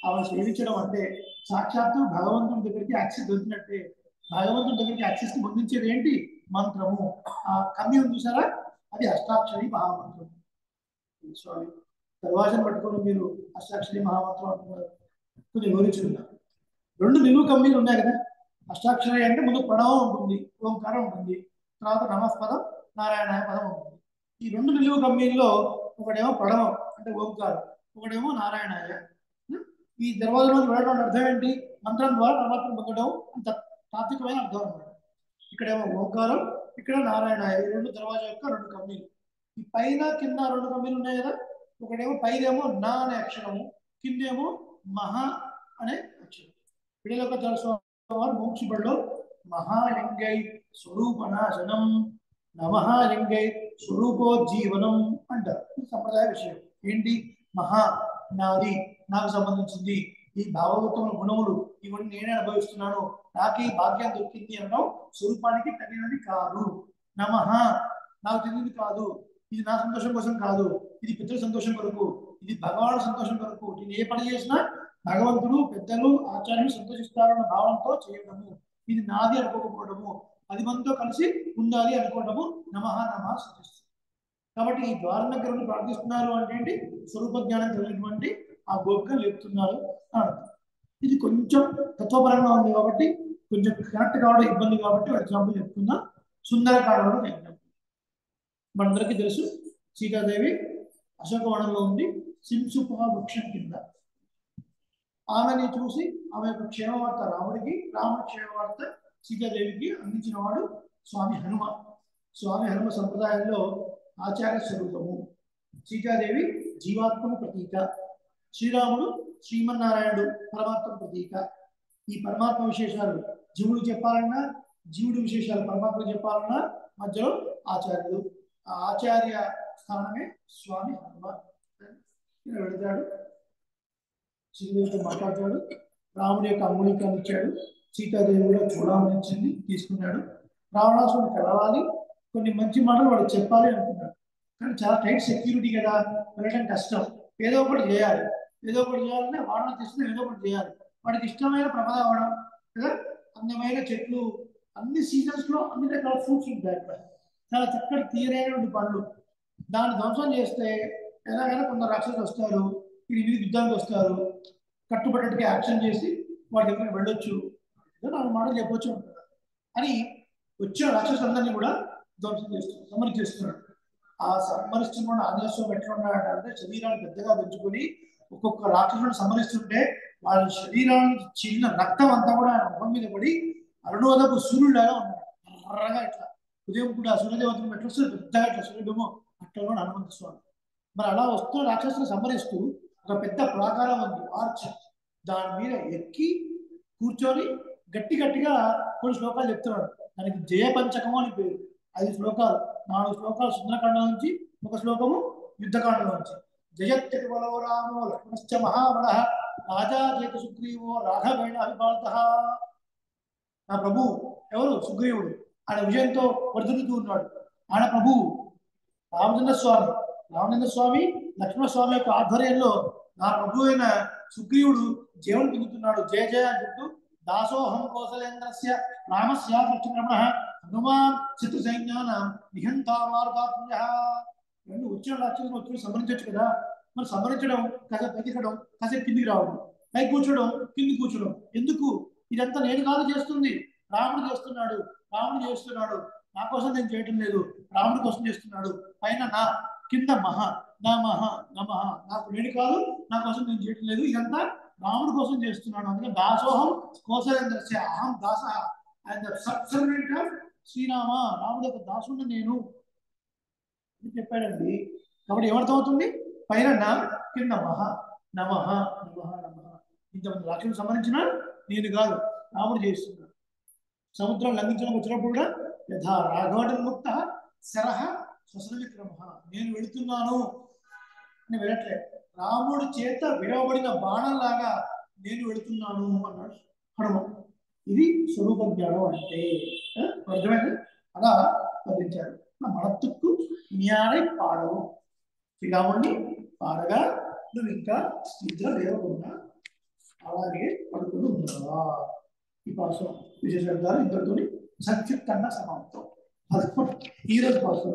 ఆమె సేవించడం అంటే సాక్షాత్తు భగవంతుని దగ్గరికి యాక్సెస్ దొరికినట్టే. భగవంతుని దగ్గరికి యాక్సెస్ ని పొందించేది ఏంటి, మంత్రము. ఆ కమ్మి ఉంది చూసారా, అది అష్టాక్షరి మహామంత్రం. స్వామి దర్వాజను పట్టుకొని మీరు అష్టాక్షరి మహామంత్రం అంటున్నారు, కొంచెం వివరించుకున్నారు. 2 నిలువు కమ్మీలు ఉన్నాయి కదా, అష్టాక్షరి అంటే ముందు ప్రణవం ఉంటుంది, ఓంకారం ఉంటుంది, తర్వాత నమస్పదం నారాయణ పదం ఉంటుంది. ఈ 2 నిలువు కమ్మీల్లో ఒకటేమో ప్రణవం అంటే ఓంకారం, ఒకటేమో నారాయణాయ. ఈ దర్వాజలో వెళ్ళడం అర్థం ఏంటి, మంత్రం ద్వారా పరమాత్మ పొందడం అంత తాత్వికమైన అర్థం అన్నమాట. ఇక్కడేమో ఓంకారం, ఇక్కడ నారాయణాయ. ఈ 2 దర్వాజా యొక్క 2 కమ్మీలు. ఈ పైన కింద 2 కమ్మీలు ఉన్నాయి కదా, ఒకటేమో పైదేమో నా అనే అక్షరము, కిందేమో మహా అనే అక్షరం. విడలోక మోక్షుబడిలో మహాలింగై స్వరూపనాశనం నమహాలింగై స్వరూపోజ్జీవనం అంటారు. ఇది సంప్రదాయ విషయం. ఏంటి, మహా నాది, నాకు సంబంధించింది, ఈ భాగవతముల గుణములు ఇవన్నీ నేనే అనుభవిస్తున్నాను, నాకు ఈ భాగ్యం దొరికింది అనడం స్వరూపానికి తగినది కాదు. నమః నాకు చెందింది కాదు, ఇది నా సంతోషం కోసం కాదు, ఇది పితృ సంతోషం కొరకు, ఇది భగవాను సంతోషం కొరకు. నేను ఏ పని చేసినా భగవంతుడు పెద్దలు ఆచార్యులు సంతోషిస్తారన్న భావంతో చేయడము, ఇది నాది అనుకోకపోవడము, 10 మందితో కలిసి ఉండాలి అనుకోవడము నమః సూచిస్తుంది. కాబట్టి ఈ ద్వారం దగ్గర ప్రార్థిస్తున్నారు అంటే ఏంటి, స్వరూప జ్ఞానం కలిగినటువంటి ఆ గోపికలు లేపుతున్నారు అని. ఇది కొంచెం తత్వపరంగా ఉంది కాబట్టి కొంచెం కరెక్ట్ కావడం ఇబ్బంది కాబట్టి ఎగ్జాంపుల్ చెప్తున్నా. సుందరకాండలో ఎగ్జాంపుల్ మనందరికీ తెలుసు, సీతాదేవి అశోకవనంలో ఉంది, సింసుప వృక్షం కింద. ఆమెని చూసి ఆమె యొక్క క్షేమవార్త రాముడికి, రాముడి క్షేమవార్త సీతాదేవికి అందించిన వాడు స్వామి హనుమ. స్వామి హనుమ సంప్రదాయంలో ఆచార్య స్వరూపము. సీతాదేవి జీవాత్మ ప్రతీక, శ్రీరాముడు శ్రీమన్నారాయణుడు పరమాత్మ ప్రతీక. ఈ పరమాత్మ విశేషాలు జీవుడు చెప్పాలన్నా, జీవుడి విశేషాలు పరమాత్మ చెప్పాలన్నా మధ్యలో ఆచార్యుడు. ఆ ఆచార్య స్థానమే స్వామి హనుమ. వెళతాడు, సీదేవితో మాట్లాడతాడు, రాముడి యొక్క అంగుళీకాన్ని ఇచ్చాడు, సీతాదేవి కూడా చూడమని ఇచ్చింది, తీసుకున్నాడు. రావణాసురుడు కలవాలి, కొన్ని మంచి మాటలు వాడు చెప్పాలి అనుకున్నాడు. కానీ చాలా టైట్ సెక్యూరిటీ కదా, వెళ్ళడం కష్టం. ఏదో ఒకటి చేయాలి, ఏదో ఒకటి చేయాలంటే వాడన తీసుకుని ఏదో ఒకటి చేయాలి. వాడికి ఇష్టమైన ప్రమాదం అవ్వడం కదా, అందమైన చెట్లు, అన్ని సీజన్స్ లో అన్ని రకాల ఫ్రూట్స్ ఉంటాయి అక్కడ, చాలా చక్కటి తీరైనటువంటి పండ్లు. దాన్ని ధ్వంసం చేస్తే ఎలాగైనా కొందరు రాక్షసులు వస్తారు, ఇది యుద్ధానికి వస్తారు, కట్టుబట్టడానికి యాక్షన్ చేసి వాడి దగ్గర వెళ్ళొచ్చు, నాలుగు మాటలు చెప్పొచ్చు అంటారు అని వచ్చిన రాక్షసులందరినీ కూడా ధ్వంసం చేస్తున్నాడు, సంహరించేస్తున్నాడు. ఆ సంహరిస్తున్న ఆంజనేయస్వామి ఎట్లా ఉన్నాడు అంటే శరీరాన్ని పెద్దగా పెంచుకొని ఒక్కొక్క రాక్షసుని సంహరిస్తుంటే వాళ్ళ శరీరానికి చిన్న రక్తం అంతా కూడా ఆయన ముఖం మీద పడి అరుణోదపు సూర్యుడులాగా ఉన్నాడు. ఎర్రగా ఇట్లా ఉదయం కూడా సూర్యదేవతను ఎట్లా వస్తుంది పెద్దగా ఇట్లా సూర్యుడేమో అట్లా కూడా హనుమంత స్వామి. మరి అలా వస్తూ రాక్షసుని సంహరిస్తూ ఒక పెద్ద ప్రాకారం ఉంది, ఆర్చ్, దాని మీద ఎక్కి కూర్చొని గట్టి గట్టిగా కొన్ని శ్లోకాలు చెప్తున్నాడు. దానికి జయపంచకము అని పేరు. 5 శ్లోకాలు, 4 శ్లోకాలు సుందరకాండ నుంచి, ఒక శ్లోకము యుద్ధకాండ నుంచి. జయత్యవలో రామో లక్ష్మణశ్చ మహాబల రాజా జయత సుగ్రీవో రాఘవేణ అభిపాలిత. నా ప్రభు ఎవరు? సుగ్రీవుడు. ఆయన విజయంతో వర్ధిల్లుతూ ఉన్నాడు. ఆయన ప్రభు రామచంద్ర స్వామి, రామచంద్ర స్వామి లక్ష్మణ స్వామి యొక్క ఆధ్వర్యంలో నా ప్రభు అయిన సుగ్రీవుడు జయమును పొందుతున్నాడు. జయ జయ అని చెప్తూ దాసోహం కౌసలేంద్రస్య రామస్య కృష్ణరమణ హనుమాన్ శత్రు సైన్యానం నిహంతా మార్గాత్మజ. ఇవన్నీ వచ్చిన రాక్షసులు వచ్చి సంహరించవచ్చు కదా, మరి సంహరించడం కాసేపు పైకి ఎక్కడం, కాసేపు కిందికి రావడం, పైకి కూర్చోడం, కింది కూర్చోడం ఎందుకు? ఇదంతా నేను కాదు చేస్తుంది, రాముడు చేస్తున్నాడు. రాముడు చేస్తున్నాడు, నా కోసం నేను చేయటం లేదు, రాముడి కోసం చేస్తున్నాడు. పైన నా, కింద మహా, నా మహా నమః, నాకు నేను కాదు, నా కోసం నేను చేయటం లేదు, ఇదంతా రాముడి కోసం చేస్తున్నాడు. అందుకే దాసోహం కోసలేంద్రస్య అహం దాస, అండ్ సర్వెంట్ ఆఫ్ శ్రీరామ, రాముడి యొక్క దాసుని నేను అని చెప్పాడండి. కాబట్టి ఏమర్థమవుతుంది? పైన నా, కింద మహ, నమః నమః నమః. ఇంతమంది రాక్షసులు సంబంధించిన నేను కాదు, రాముడు చేస్తున్నాడు. సముద్రం లంఘించడం వచ్చినప్పుడు కూడా యథా రాఘవన్ముక్త శరహ శ్వసన విక్రమ, నేను వెళుతున్నాను అని వెళ్ళట్లేదు, రాముడి చేత విడవబడిన బాణంలాగా నేను వెళుతున్నాను అన్నాడు హనుమ. ఇది స్వరూప జ్ఞానం అంటే అర్థమైంది. అలా వర్ణించారు. మనత్తుకు జ్ఞానై పాడవు, శ్రీరాముడిని పాడగా నువ్వు ఇంకా నిద్ర లేవకుండా అలాగే పడుకుని ఉన్నావా. ఈ పాసం విశేషాలు ఇంతటితో సంక్షిప్తంగా సమాప్తం. అది ఈ రోజు పాసం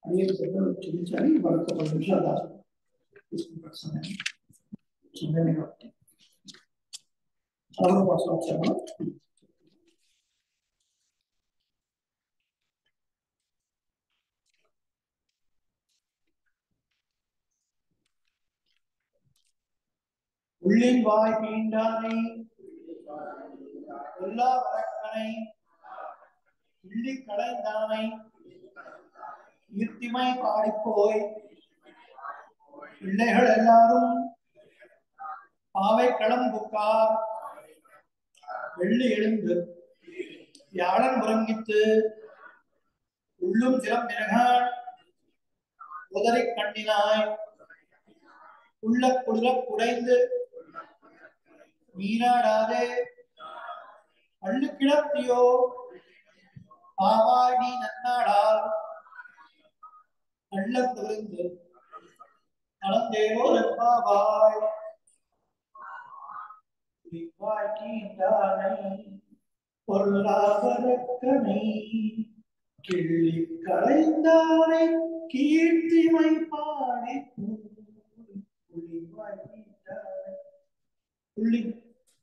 అదే పెద్దలు చూపించాలి. వాళ్ళకి 10 నిమిషాలు దాకా తీసుకుంటారు సమయం, సమయం కాబట్టి చాలా పాసం వచ్చాము. உள்ளின் வாய் மீண்டானை எல்லா வழக்கனை உள்ளி களைந்தானை ஈர்த்திமை பாடிப்போய் பிள்ளைகள் எல்லாரும் பாவை களம்புக்கார் வெள்ளி எழுந்து வியாழன் உறங்கித்து உள்ளும் சிலம்பினகான் உதறி கண்ணினாய் உள்ள குளிர குடைந்து நீராடாதே அள்ளு கிளப்பியோ பாவாய் நீ நன்னாடால் அள்ள துரிந்து நலந்தேவோ பாவாய் பொருளாவரக்கனை கிள்ளி களைந்தானை கீர்த்திமை பாடி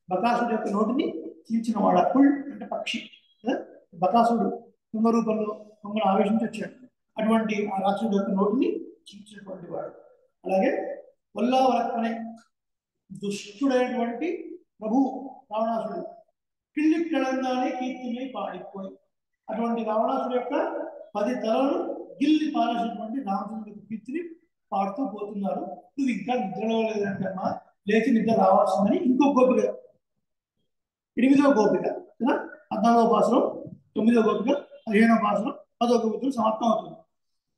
బకాసుడు యొక్క నోటిని చీల్చిన వాడు. కుల్ అంటే పక్షి, బకాసుడు కుంగ రూపంలో కుంగను ఆవేశించి వచ్చాడు. అటువంటి ఆ రాక్షసుడు యొక్క నోటిని చీల్చినటువంటి వాడు. అలాగే వల్లావరక్కనే దుష్టుడైనటువంటి ప్రభు రావణాసుడు కిళ్ళి కళంగానే కీర్తిని పాడిపోయి, అటువంటి రావణాసుడు యొక్క 10 తలలు గిల్లి పారేసినటువంటి రామచంద్రుడి కీర్తిని పాడుతూ పోతున్నారు. నువ్వు ఇంకా నిద్రలో లేదంటమ్మా, లేచి నిద్ర రావాల్సిందని ఇంకో గోపిక, 8వ గోపిక కదా, 14వ పాసరం, 9వ గోపిక, 15వ పాసరం, 10వ గోపికలు సమాప్తం అవుతుంది.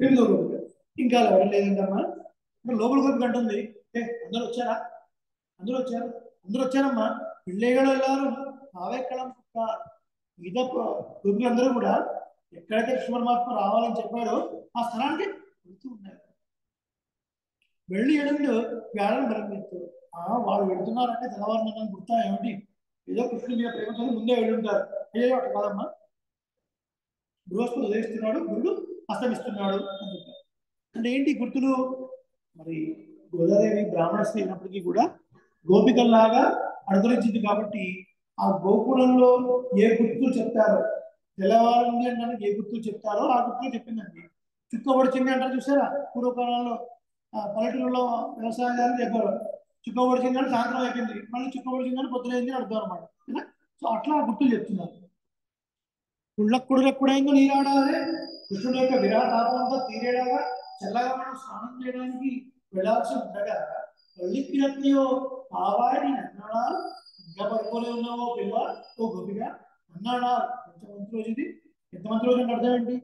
8వ గోపిక ఇంకా ఎవరు లేదంటమ్మా. ఇక్కడ లోపల గోపిక అంటుంది, ఏ అందరూ వచ్చారా, అందరూ వచ్చారు, అందరూ వచ్చారమ్మా, పిల్లలు వెళ్ళారు, నావెక్కడం మిగతా గోపికలందరూ కూడా ఎక్కడైతే కృష్ణ పరమాత్మ రావాలని చెప్పారో ఆ స్థలానికి వెళ్తూ ఉన్నారు. వెళ్ళి ఎడంలో వేళను బలంపెడుతారు. వాళ్ళు వెళుతున్నారంటే తెల్లవారున గుర్తా ఏమిటి, ఏదో కృష్ణుడి మీద ప్రేమతో ముందే వెళ్ళుంటారు. అయ్యో అట్లా కాదమ్మా, బృహస్పతి ఉదయిస్తున్నాడు, గురుడు అస్తమిస్తున్నాడు అని చెప్పారు. అంటే ఏంటి గుర్తులు? మరి గోదాదేవి బ్రాహ్మణ స్త్రీ అయినప్పటికీ కూడా గోపికల్లాగా అనుగ్రహించింది కాబట్టి ఆ గోకులంలో ఏ గుర్తులు చెప్తారో, తెల్లవారింది అంటే ఏ గుర్తులు చెప్తారో ఆ గుర్తులు చెప్పిందండి. చుక్క పొడిచింది అంటారు చూసారా, పూర్వకాలంలో పల్లెటూరులో వ్యవసాయాలు చెప్పారు, చుక్క పొడిచిందని సాయంత్రం అయిపోయింది, మళ్ళీ చుక్క పొడిచిందని పొద్దునైంది అర్థం అనమాట. సో అట్లా గుర్తులు చెప్తున్నారు. కుళ్ళక్కుడులెప్పుడైందో నీరాడాలి, కృష్ణుడు యొక్క విరాట తాపంతో తీరేలాగా చల్లగా మనం స్నానం చేయడానికి వెళ్ళాల్సి ఉండగా పళ్ళిక్కిరత్నియో ఆవాడిని అన్నాడా, ఇంకా పడుకోలే ఉన్నావో పిల్ల ఓ గోపిగా అన్నాడా. ఎంతమంది రోజు ఇది, ఎంతమంది రోజు అంటే అర్థం ఏంటి?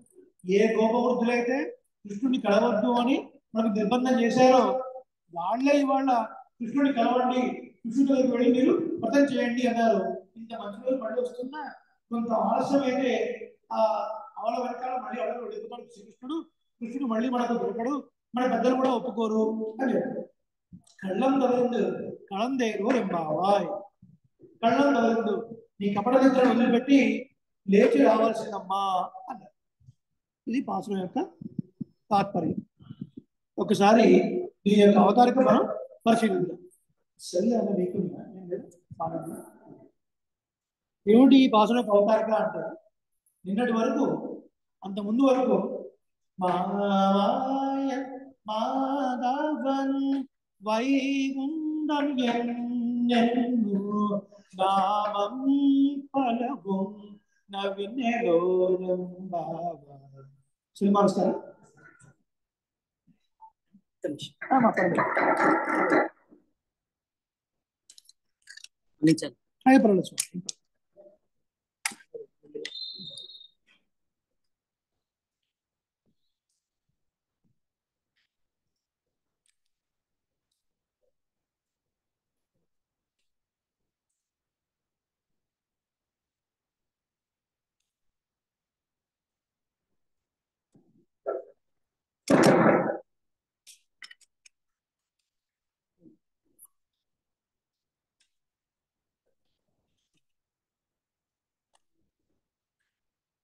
ఏ గోపవృద్ధులైతే కృష్ణుడిని కలవద్దు అని మనకు నిర్బంధం చేశారో వాళ్ళే ఇవాళ కృష్ణుడిని కలవండి, కృష్ణుడి దగ్గరికి వెళ్ళి మీరు వ్రతం చేయండి అన్నారు. ఇంత మంచి రోజు మళ్ళీ వస్తున్నా కొంత ఆలస్యం అయితే ఆ అవల వెనకాల మళ్ళీ అడవి వెళ్ళిపోతాడు శ్రీకృష్ణుడు. కృష్ణుడు మళ్ళీ మనకు దొరకడు, మన పెద్దలు కూడా ఒప్పుకోరు అని చెప్పారు. కళ్ళం తవరిందు కళందేరు రెంబావాయ్, కళ్ళం తవరిందు నీ కపట నిద్రను వదిలిపెట్టి లేచి రావాల్సిందమ్మా అన్నారు. ఇది పాసురం యొక్క తాత్పర్యం. ఒకసారి దీని యొక్క అవతారిక మనం పరిశీలిద్దాం. సరే అన్న మీకు ఏమిటి ఈ పాసురం యొక్క అవతారిక అంటే, నిన్నటి వరకు అంత ముందు వరకు మాయ మాధవన్ వైగుండం నామం ఫలవం నవినెలోరం బావా. సినిమా వస్తారా? పర్వాలేదు.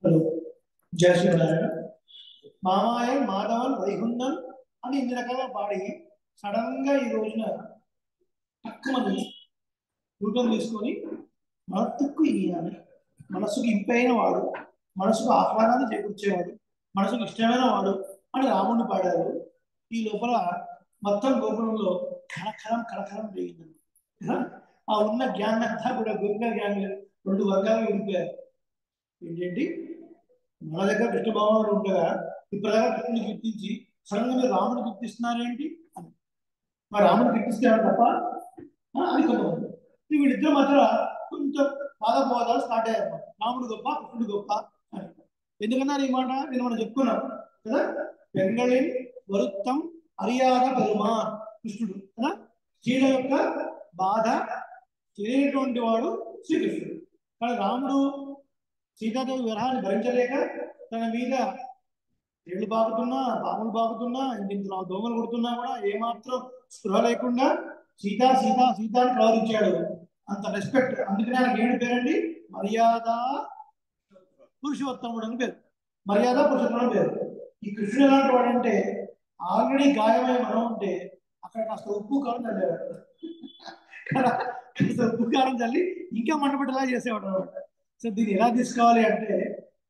హలో, జయ శ్రీనారాయణ. మామాయ మాధవన్ వైగుండం అని ఇన్ని రకాల పాడి సడన్ గా ఈ రోజున తక్కువని రూపం తీసుకొని మనకు ఇయ్యాలి, మనసుకు ఇంపైన వాడు, మనసుకు ఆహ్లాదాన్ని చేకూర్చేవాడు, మనసుకు ఇష్టమైన వాడు అని రాముడిని పాడారు. ఈ లోపల మొత్తం గోకులంలో కళకళం కళకళం జరిగింది. ఆ ఉన్న జ్ఞానం అంతా కూడా గోపిక జ్ఞానం 2 వర్గాలు విడిపోయారు. ఏంటంటే మన దగ్గర కృష్ణ భావనలు ఉండగా ఇప్పటిదాకా కృష్ణుని కీర్తించి సడన్ గా మీరు రాముని కీర్తిస్తున్నారేంటి అని. మరి రాముని కీర్తిస్తే తప్ప అని కొంతమంది. వీళ్ళిద్దరి మధ్య కొంచెం వాదపోదాలు స్టార్ట్ అయ్యారు. రాముడు గొప్ప, కృష్ణుడు గొప్ప అని. ఎందుకన్నారు ఈ మాట? నేను మనం చెప్పుకున్నాం కదా, వెంగళిన్ వరుత్తం అరియాద పెరుమాన్ కృష్ణుడు కదా, స్త్రీల యొక్క బాధ తెలియనటువంటి వాడు శ్రీకృష్ణుడు. కానీ రాముడు సీతాదేవి విరహాన్ని భరించలేక తన మీద ఏళ్ళు బాగుతున్నా, పాములు బాగుతున్నా, ఇంటింట్లో దోమలు కొడుతున్నా కూడా ఏమాత్రం స్పృహ లేకుండా సీతా సీతా సీతా అని ప్రవరించాడు. అంత రెస్పెక్ట్. అందుకనే ఆయనకి ఏంటి పేరండి? మర్యాద పురుషోత్తముడు అని పేరు. మర్యాద పురుషోత్తముడు అని పేరు. ఈ కృష్ణుడు ఎలాంటి వాడంటే ఆల్రెడీ గాయమై మనం ఉంటే అక్కడ కాస్త ఉప్పు కారం చల్లేవాడు, కాస్త ఉప్పు కారం చల్లి ఇంకా మంటపెట్టేలా చేసేవాడు అనమాట. సో దీన్ని ఎలా తీసుకోవాలి అంటే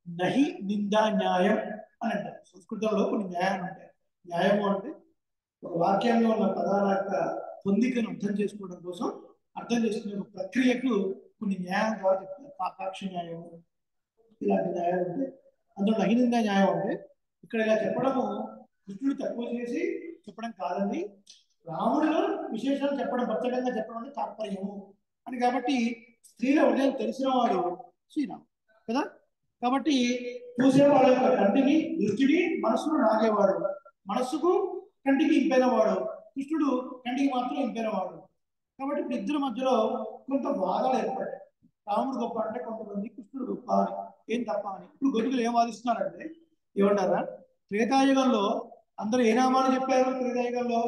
నహి నిందా న్యాయం అని అంటారు. సంస్కృతంలో కొన్ని న్యాయాలు ఉంటాయి. న్యాయము అంటే ఒక వాక్యంలో ఉన్న పదాల యొక్క పొందికను అర్థం చేసుకోవడం కోసం అర్థం చేసుకునే ఒక ప్రక్రియకు కొన్ని న్యాయం ద్వారా చెప్తారు. సాక్షి న్యాయము ఇలాంటి న్యాయాలు ఉంటాయి. అందులో నహి నిందా న్యాయం అంటే ఇక్కడ ఇలా చెప్పడము కృష్ణుడు తక్కువ చేసి చెప్పడం కాదండి. రాముడిలో విశేషాలు చెప్పడం, ప్రత్యేకంగా చెప్పడం అంటే తాత్పర్యము అని. కాబట్టి స్త్రీల హృదయం తెలిసిన వాడు శ్రీరాముడు కదా. కాబట్టి చూసే వాళ్ళ యొక్క కంటిని, దృష్టిని, మనసును నాగేవాడు. మనస్సుకు కంటికి ఇంపైన వాడు, కృష్ణుడు కంటికి మాత్రం ఇంపైన వాడు. కాబట్టి ఇప్పుడు ఇద్దరి మధ్యలో కొంత వాదాలు ఏర్పడ్డాయి. రాముడు గొప్ప అంటే కొంతమంది కృష్ణుడు గొప్ప అని, ఏం తప్ప అని. ఇప్పుడు గొడుగులు ఏం వాదిస్తున్నారంటే, ఏమంటారా, త్రేతాయుగంలో అందరూ ఏ నామాన్ని చెప్పారు? త్రేతాయుగంలో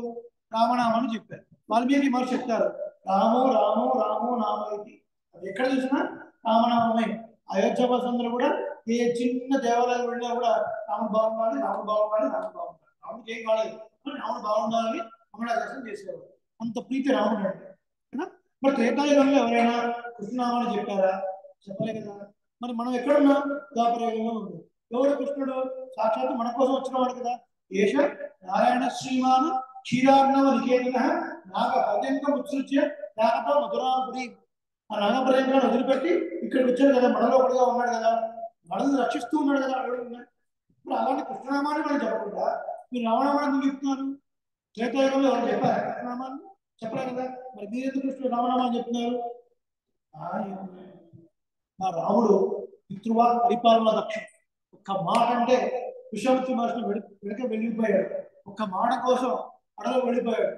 రామనామాన్ని చెప్పారు. వాల్మీకి మహర్షి చెప్తారు, రామో రామో రామో నామైతి. అది ఎక్కడ చూసినా రామనామమే. అయోధ్య వాసులందరూ కూడా ఏ చిన్న దేవాలయం వెళ్ళినా కూడా రాముడు బాగుండాలి, రాముడు బాగుండాలి, రాముడు బాగుండాలి. రాముడికి ఏం కాలేదు, రాముడు బాగుండాలని మంగళాశాసనం చేసేవారు. అంత ప్రీతి రాముడు అంటే కదా. మరి త్రేతాయుగంలో ఎవరైనా కృష్ణనామాన్ని చెప్పారా? చెప్పలే కదా. మరి మనం ఎక్కడున్నాం? ద్వాపరయుగంలో ఉంది. ఎవరు కృష్ణుడు? సాక్షాత్తు మన కోసం వచ్చిన వాడు కదా. ఏష నారాయణ శ్రీమాన్ క్షీరార్ణవ నికేతన నాగ పర్యంతం ఉత్సృత్య నాగతో మధురాపురి. ఆ నాగపర్యంతాన్ని వదిలిపెట్టి ఇక్కడికి వచ్చాడు కదా, మనలో ఒకటిగా ఉన్నాడు కదా, మనల్ని రక్షిస్తూ ఉన్నాడు కదా, అడుగు ఉన్నాడు. ఇప్పుడు అలాంటి కృష్ణనామాన్ని మనం చెప్పకుండా మీరు రామనామాన్ని ఎందుకు చెప్తున్నారు? త్రేతాయుగంలో ఎవరు చెప్పారు కృష్ణనామాన్ని? చెప్పలేదు కదా. మరి మీరెందుకు కృష్ణుడు రామనామాన్ని చెప్తున్నారు? మా రాముడు పితృవా పరిపాలన దక్షుడు. ఒక్క మాట అంటే విశ్వామిత్ర మహర్షిని వెనక వెళ్ళిపోయాడు. ఒక్క మాట కోసం అడలో వెళ్ళిపోయాడు.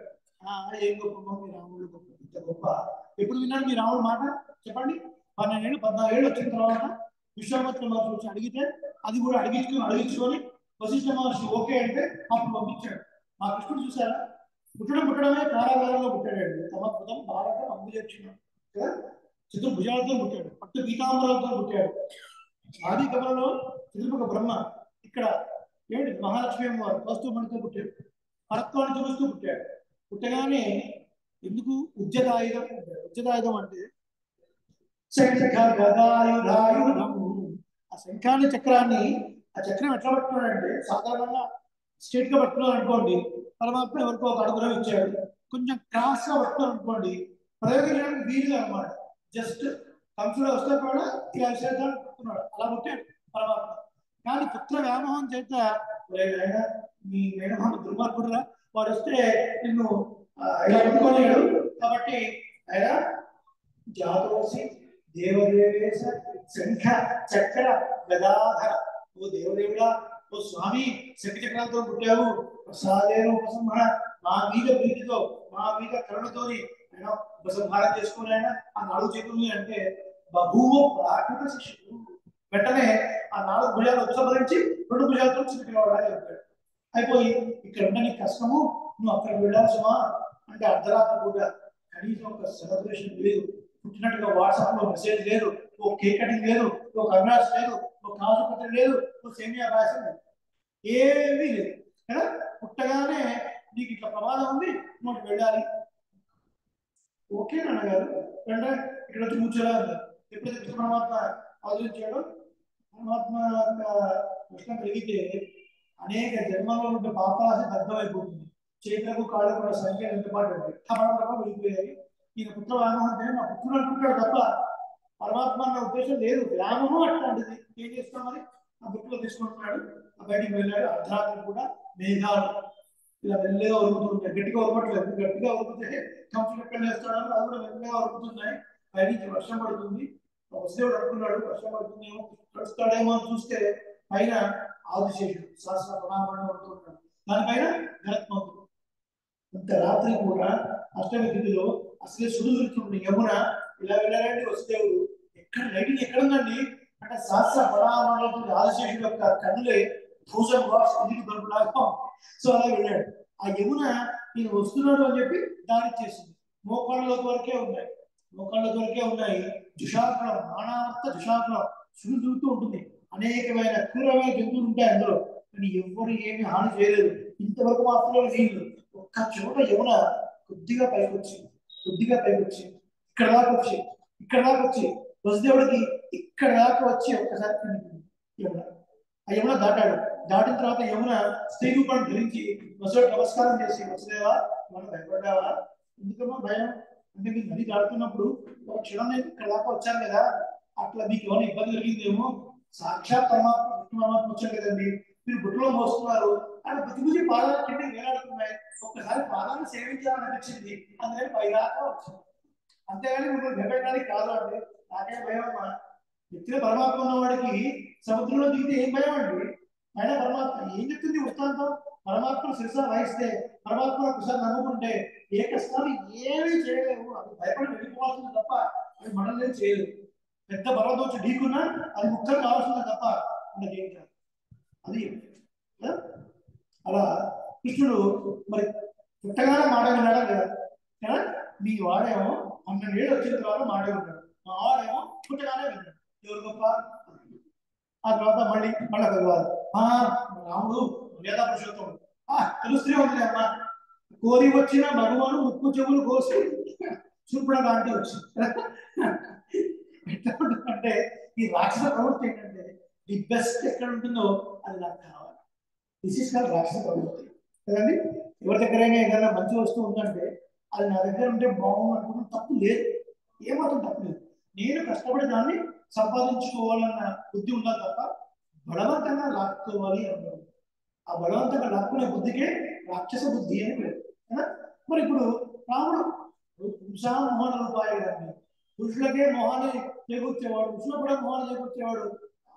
ఏం గొప్ప మీ రాముడు, గొప్ప, ఇంత గొప్ప. ఎప్పుడు విన్నాడు మీ రాముడు మాట? చెప్పండి. 12 ఏళ్ళు 14 ఏళ్ళు వచ్చిన తర్వాత విశ్వామిత్ర మహర్షి వచ్చి అడిగితే అది కూడా అడిగించుకొని వశిష్ఠ మహర్షి ఓకే అంటే అప్పుడు పంపించాడు. మా కృష్ణుడు చూసారా, పుట్టడమే కారాగారంలో పుట్టాడు. సమద్భుతం భారత అంబుజక్షిణం కదా, చతుర్భుజాలతో పుట్టాడు, పట్టు పీతాంబరాలతో పుట్టాడు. ఆది కమలలో చతుర్ముఖ బ్రహ్మ, ఇక్కడ ఏంటి మహాలక్ష్మి అమ్మవారు వస్తుమణితో పుట్టాడు. పరత్వాన్ని చూస్తూ పుట్టాడు. పుట్టగానే ఎందుకు ఉజ్జదాయుధం? ఉజ్జదాయుధం అంటే ఆ శంఖాన్ని చక్రాన్ని, ఆ చక్రం ఎట్లా పట్టుకున్నాడంటే సాధారణంగా స్ట్రేట్ గా పట్టుకున్నాడు అనుకోండి, పరమాత్మ ఎవరికో ఒక అనుగ్రహం ఇచ్చాడు. కొంచెం క్రాస్ గా పట్టుకున్నాడు అనుకోండి, ప్రయోగించడానికి వీలుగా అనమాట. జస్ట్ కంసులో వస్తే కూడా ఇలా విశేషాలు పట్టుకున్నాడు, అలా పుట్టాడు పరమాత్మ. కానీ పుత్ర వ్యామోహం చేత మీ మేనమామ దుర్మార్గుడురా, వాడు వస్తే నిన్ను ఇలా పట్టుకోలేడు. కాబట్టి ఆయన జాతోసి దేవదేవేశ శంఖ చక్ర గదాధర. ఓ దేవదేవుడా, ఓ స్వామి, శంఖ చక్రాలతో పుట్టావు, ప్రసాదేన ఉపసంహర, మా మీద ప్రీతితో, మా మీద కరుణతోని ఆయన ఉపసంహారం చేసుకుని ఆయన ఆ 4 చేతుల్ని అంటే బహువ ప్రాకృత శిష్యుడు. వెంటనే ఆ 4 భుజాలు ఉపసంహరించి 2 భుజాలతో చిన్నపిల్లవాడని చెప్పాడు. అయిపోయి ఇక్కడ ఉన్న నీకు కష్టము, నువ్వు అక్కడికి వెళ్ళాల్సిమా అంటే అర్ధరాత్రి కూడా కనీసం ఒక సెలబ్రేషన్ లేదు, పుట్టినట్టుగా వాట్సాప్ లో మెసేజ్ లేదు, ఓ కేక్ కటింగ్ లేదు, ఓ కర్నాస్ లేదు, ఓ కాజు పత్రి లేదు, ఓ సేమియా పాయసం లేదు, ఏమీ లేదు కదా. పుట్టగానే నీకు ఇట్లా ప్రమాదం ఉంది, నువ్వు వెళ్ళాలి. ఓకే నాన్నగారు వెంటనే ఇక్కడ వచ్చి కూర్చోలే అన్నారు. ఎప్పుడైతే కృష్ణ పరమాత్మ ఆలోచించాడో, పరమాత్మ కృష్ణ కలిగితే అనేక జన్మల్లో ఉంటే పాపాసి దగ్ధమైపోతుంది. చేతులకు కాళ్ళకు కూడా సంఖ్య ఎంత పాటు వెళ్ళిపోయాయి. ఈయన పుత్ర వ్యామోహం అంటే మా పుత్రుడు అనుకుంటాడు తప్ప పరమాత్మ అన్న ఉద్దేశం లేదు. వ్యామోహం అట్లాంటిది. ఏం చేస్తామని ఆ బుక్కులో తీసుకుంటున్నాడు, ఆ బయటికి వెళ్ళాడు. అర్ధరాత్రి కూడా మేఘాలు ఇలా మెల్లగా ఉరుకుతుంటాయి. గట్టిగా ఉరకట్లేదు, గట్టిగా ఉరికితే కంసులు ఎక్కడ వేస్తాడు, అది కూడా మెల్లగా ఉరుకుతున్నాయి. పైనుంచి వర్షం పడుతుంది. వసుదేవుడు అనుకున్నాడు వర్షం పడుతుందేమో, కలుస్తాడేమో అని చూస్తే పైన ఆదిశేషుడు సహస్ర ప్రణామాన్ని పడుతుంటాడు, దానిపైన గరత్మంతుడు. ఇంత రాత్రి కూడా అష్టమి తిథిలో అసలే సుడుగుతుంది యమున. ఇలా వెళ్ళారండి వసుదేవుడు. ఎక్కడ లైటింగ్ ఎక్కడ ఉందండి అంటే సహస్ర ప్రణామాలతో ఆదిశేషుడు యొక్క కన్నులే 1000 వాట్స్ ఎదుగు దొరుకులాగా. సో అలా వెళ్ళాడు. ఆ యమున ఈయన వస్తున్నాడు అని చెప్పి దారి చేసింది. మోకాళ్ళ వరకే ఉన్నాయి, మోకాళ్ళ వరకే ఉన్నాయి. జుషాకులం, నానార్థ జుషాకులం సుడుతూ ఉంటుంది. అనేకమైన క్రూరమైన జంతువులు ఉంటాయి అందులో, కానీ ఎవ్వరు ఏమి హాని చేయలేదు. ఇంతవరకు మాత్రమే నీళ్లు. ఒక్క చోట యమున కొద్దిగా పైకొచ్చి ఇక్కడ దాకా వచ్చి వసుదేవుడికి ఇక్కడ దాకా వచ్చి ఒక్కసారి కనిపించింది యమున. ఆ యమున దాటాడు. దాటిన తర్వాత యమున స్త్రీ రూపాన్ని ధరించి వసుడు నమస్కారం చేసి, వసుదేవా మనం భయపడ్డావా? ఎందుకమ్మా భయం అంటే, మీరు నది దాటుతున్నప్పుడు ఒక క్షణం ఇక్కడ దాకా వచ్చాను కదా, అట్లా మీకు ఏమైనా ఇబ్బంది కలిగిందేమో. సాక్షాత్ పరమాత్మ విష్ణు పరమాత్మ వచ్చారు కదండి, మీరు గుట్టలో మోస్తున్నారు, ఆయన బుద్ధి బుద్ధి పాదాలు కింద వేలాడుతున్నాయి. ఒక్కసారి పాదాలను సేవించాలని అనిపించింది, అందుకని పైదాకా వచ్చింది. అంతేగాని మిమ్మల్ని భయపెట్టడానికి కాదు అండి. నాకే భయం అమ్మా. వ్యక్తిలో పరమాత్మ ఉన్నవాడికి సముద్రంలో దిగితే ఏం భయం అండి? ఆయన పరమాత్మ ఏం చెప్తుంది వృత్తాంతం? పరమాత్మ శిరస వహిస్తే, పరమాత్మ ఒకసారి నమ్ముకుంటే ఏ కష్టాలు ఏమీ చేయలేవు. అది భయపడి వెళ్ళిపోవాల్సింది తప్ప అది మనల్ని చేయలేదు. పెద్ద పర్వతం వచ్చి ఢీకున్నా అది ముక్కలు కావాల్సిందే తప్ప మనకి ఏం కాదు. అది అలా కృష్ణుడు మరి పుట్టగానే మాట విన్నాడా లేదా? మీ వాడేమో 12 ఏళ్ళు వచ్చిన తర్వాత మాట విన్నాడు, మా వాడేమో పుట్టగానే విన్నాడు. ఎవరు గొప్ప? ఆ తర్వాత మళ్ళీ భగవాన్ రాముడు లేదా పురుషోత్తముడు తెలుస్తూనే ఉంది అమ్మా. కోరి వచ్చిన భగవాను ముక్కు చెవులు కోసి చూపడం లాంటి వచ్చింది. ఎట్లా ఉంటుందంటే ఈ రాక్షస ప్రవృత్తి ఏంటంటే ది బెస్ట్ ఎక్కడ ఉంటుందో అది నాకు కావాలి. దిస్ ఇస్ కాల్డ్ రాక్షస ప్రవృత్తి కదండి. ఎవరి దగ్గరైనా ఏదైనా మంచి వస్తువు ఉందంటే అది నా దగ్గర ఉంటే బాగుంది అనుకుంటే తప్పు లేదు, ఏమాత్రం తప్పు లేదు. నేను కష్టపడి దాన్ని సంపాదించుకోవాలన్న బుద్ధి ఉండాలి తప్ప బలవంతంగా లాక్కోవాలి అన్నారు. ఆ బలవంతంగా లాక్కునే బుద్ధికే రాక్షస బుద్ధి అని పేరు కదా. మరి ఇప్పుడు రాముడు మోహన రూపాయి కదండి. పురుషులకే మొహాన్ని చేకూర్చేవాడు, పురుషులు కూడా మొహాన్ని చేకూర్చేవాడు.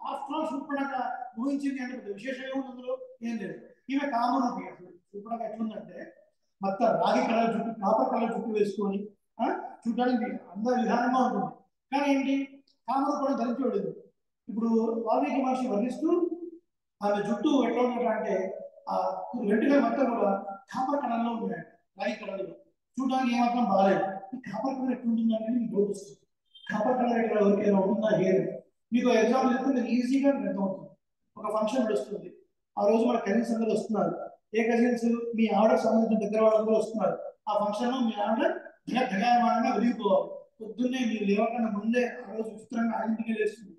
ఆఫ్టర్ ఆల్ శూర్పణఖ ఊహించింది అంటే పెద్ద విశేషం ఏముంది అందులో? ఏం లేదు. ఈమె కామరూపి. అసలు శూర్పణఖ ఎట్లుందంటే మొత్తం రాగి కలర్ జుట్టు, కాపర్ కలర్ జుట్టు వేసుకొని చూడడానికి అందరూ విధానంగా ఉంటుంది. కానీ ఏంటి, కామరూపణ ధరించబడింది. ఇప్పుడు వాల్మీకి మహర్షి వర్ణిస్తూ ఆమె జుట్టు ఎట్లా ఉన్నదంటే ఆ వెంటనే మొత్తం కూడా కాపర్ కలర్లో ఉన్నాయి, రాగి కలర్లో. చూడడానికి ఏమాత్రం బాగాలేదు. ఈ కాపర్ కలర్ ఎట్లుంటుందంటే మీకు డౌట్ వస్తుంది. కాపర్ కలర్ ఎట్లా ఎవరికైనా ఉంటుందా? హెయిర్ మీకు ఎగ్జాంపుల్ చెప్తే మీరు ఈజీగా అర్థమవుతుంది. ఒక ఫంక్షన్ నడుస్తుంది, ఆ రోజు మన కజిన్స్ అందరూ వస్తున్నారు. ఏ కజిన్స్? మీ ఆవిడకు సంబంధించిన దగ్గర వాళ్ళందరూ వస్తున్నారు. ఆ ఫంక్షన్ లో మీ ఆవిడ ధగాయమానంగా వెలిగిపోవాలి. పొద్దున్నే మీరు లేవకుండా ముందే ఆ రోజు విచిత్రంగా ఇంటికి లేస్తుంది,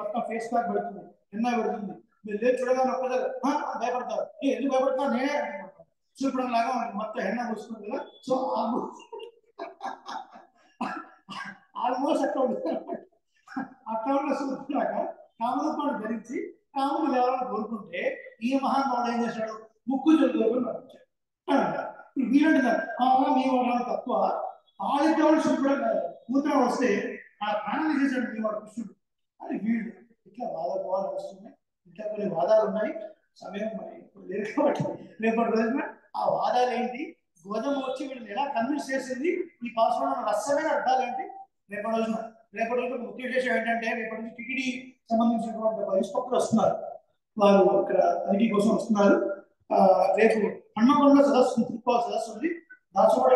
మొత్తం ఫేస్ ప్యాక్ పెడుతుంది, ఎన్న పెడుతుంది. మీరు లేచి చూడగానే ఒక్కసారి భయపడతారు. ఎందుకు భయపడతారు? నేనే చూపడం లాగా మొత్తం ఎన్న వస్తుంది కదా. సో ఆల్మోస్ట్ అట్లా ఉన్న సూత్రాగా కామరూపాన్ని ధరించి కాముడు లేవాలని కోరుకుంటే ఈ మహానుభావుడు ఏం చేశాడు? ముక్కు చెల్లుకొని పంపించాడు. వీరంటున్నారు మీ వాడు తక్కువ, ఆదిత్యవాడు శుభ్రం కాదు, కూతురు వస్తే ఆ ప్రాణం చేశాడు మీ వాడు కృష్ణుడు అని వీళ్ళు ఇట్లా వాదాలు వస్తున్నాయి. ఇంకా కొన్ని వాదాలు ఉన్నాయి. సమయం మరి లేదు కాబట్టి రేపటి రోజున ఆ వాదాలు ఏంటి, గోధుమ వచ్చి వీళ్ళని ఎలా కన్విన్స్ చేసింది, ఈ పాస్వర్డ్ ఉన్న రసమైన అర్థాలు ఏంటి రేపటి రోజున. రేపటి రోజున ముఖ్య విషయం ఏంటంటే రేపటి నుంచి టిటిడి సంబంధించినటువంటి ఇన్స్పెక్టర్ వస్తున్నారు. వారు ఇక్కడ తనిఖీ కోసం వస్తున్నారు. రేపు హన్మకొండ సదస్సు, తిరుపతి సదస్సు ఉంది. దాచుకోవడ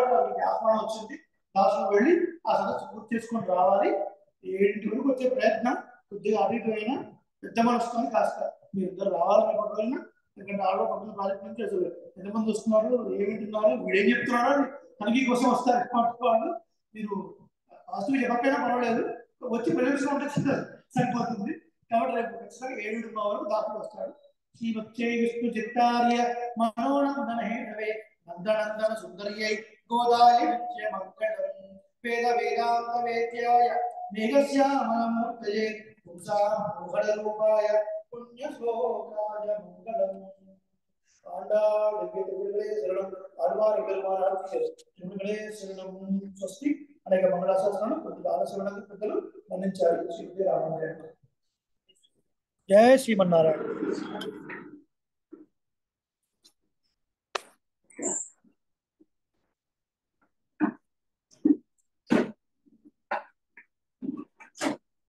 ఆహ్వానం వచ్చింది. దాచుకు వెళ్ళి ఆ సదస్సు పూర్తి చేసుకొని రావాలి. 7 వరకు వచ్చే ప్రయత్నం కొద్దిగా అటు ఇటు అయినా పెద్ద మనసుకొని కాస్త మీరు ఇద్దరు రావాలి. రేపటి రోజున ఎందుకంటే ఆడో పక్కన ప్రాజెక్ట్ నుంచి అసలు ఎంతమంది వస్తున్నారు, ఏమింటున్నారు, వీడేం చెప్తున్నారో తనిఖీ కోసం వస్తారు వాళ్ళు. మీరు వాస్తు చెప్పకపోయినా పర్వాలేదు, వచ్చి ప్రదర్శన ఉంటే సరిపోతుంది. కాబట్టి రేపు ఖచ్చితంగా 7 వరకు దాఖలు వస్తాడు. శ్రీమచ్చే విష్ణు చిత్తార్య మనోనందన హేనవే నందనందన సుందర్యై గోదాయ నిత్య మంగళం వేద వేదాంత వేద్యాయ మేఘశ్యామలమూర్తయే పుంసామోహర రూపాయ పుణ్య శ్లోకాయ మంగళం. శరణం ఆళ్వారు శరణం. స్వస్తి. అనేక మంగళాశాసనాలు కొద్దిగా ఆలస్యమైనందుకు పెద్దలు మన్నించారు. శ్రీ రామారాయణ. జయ శ్రీమన్నారాయణ.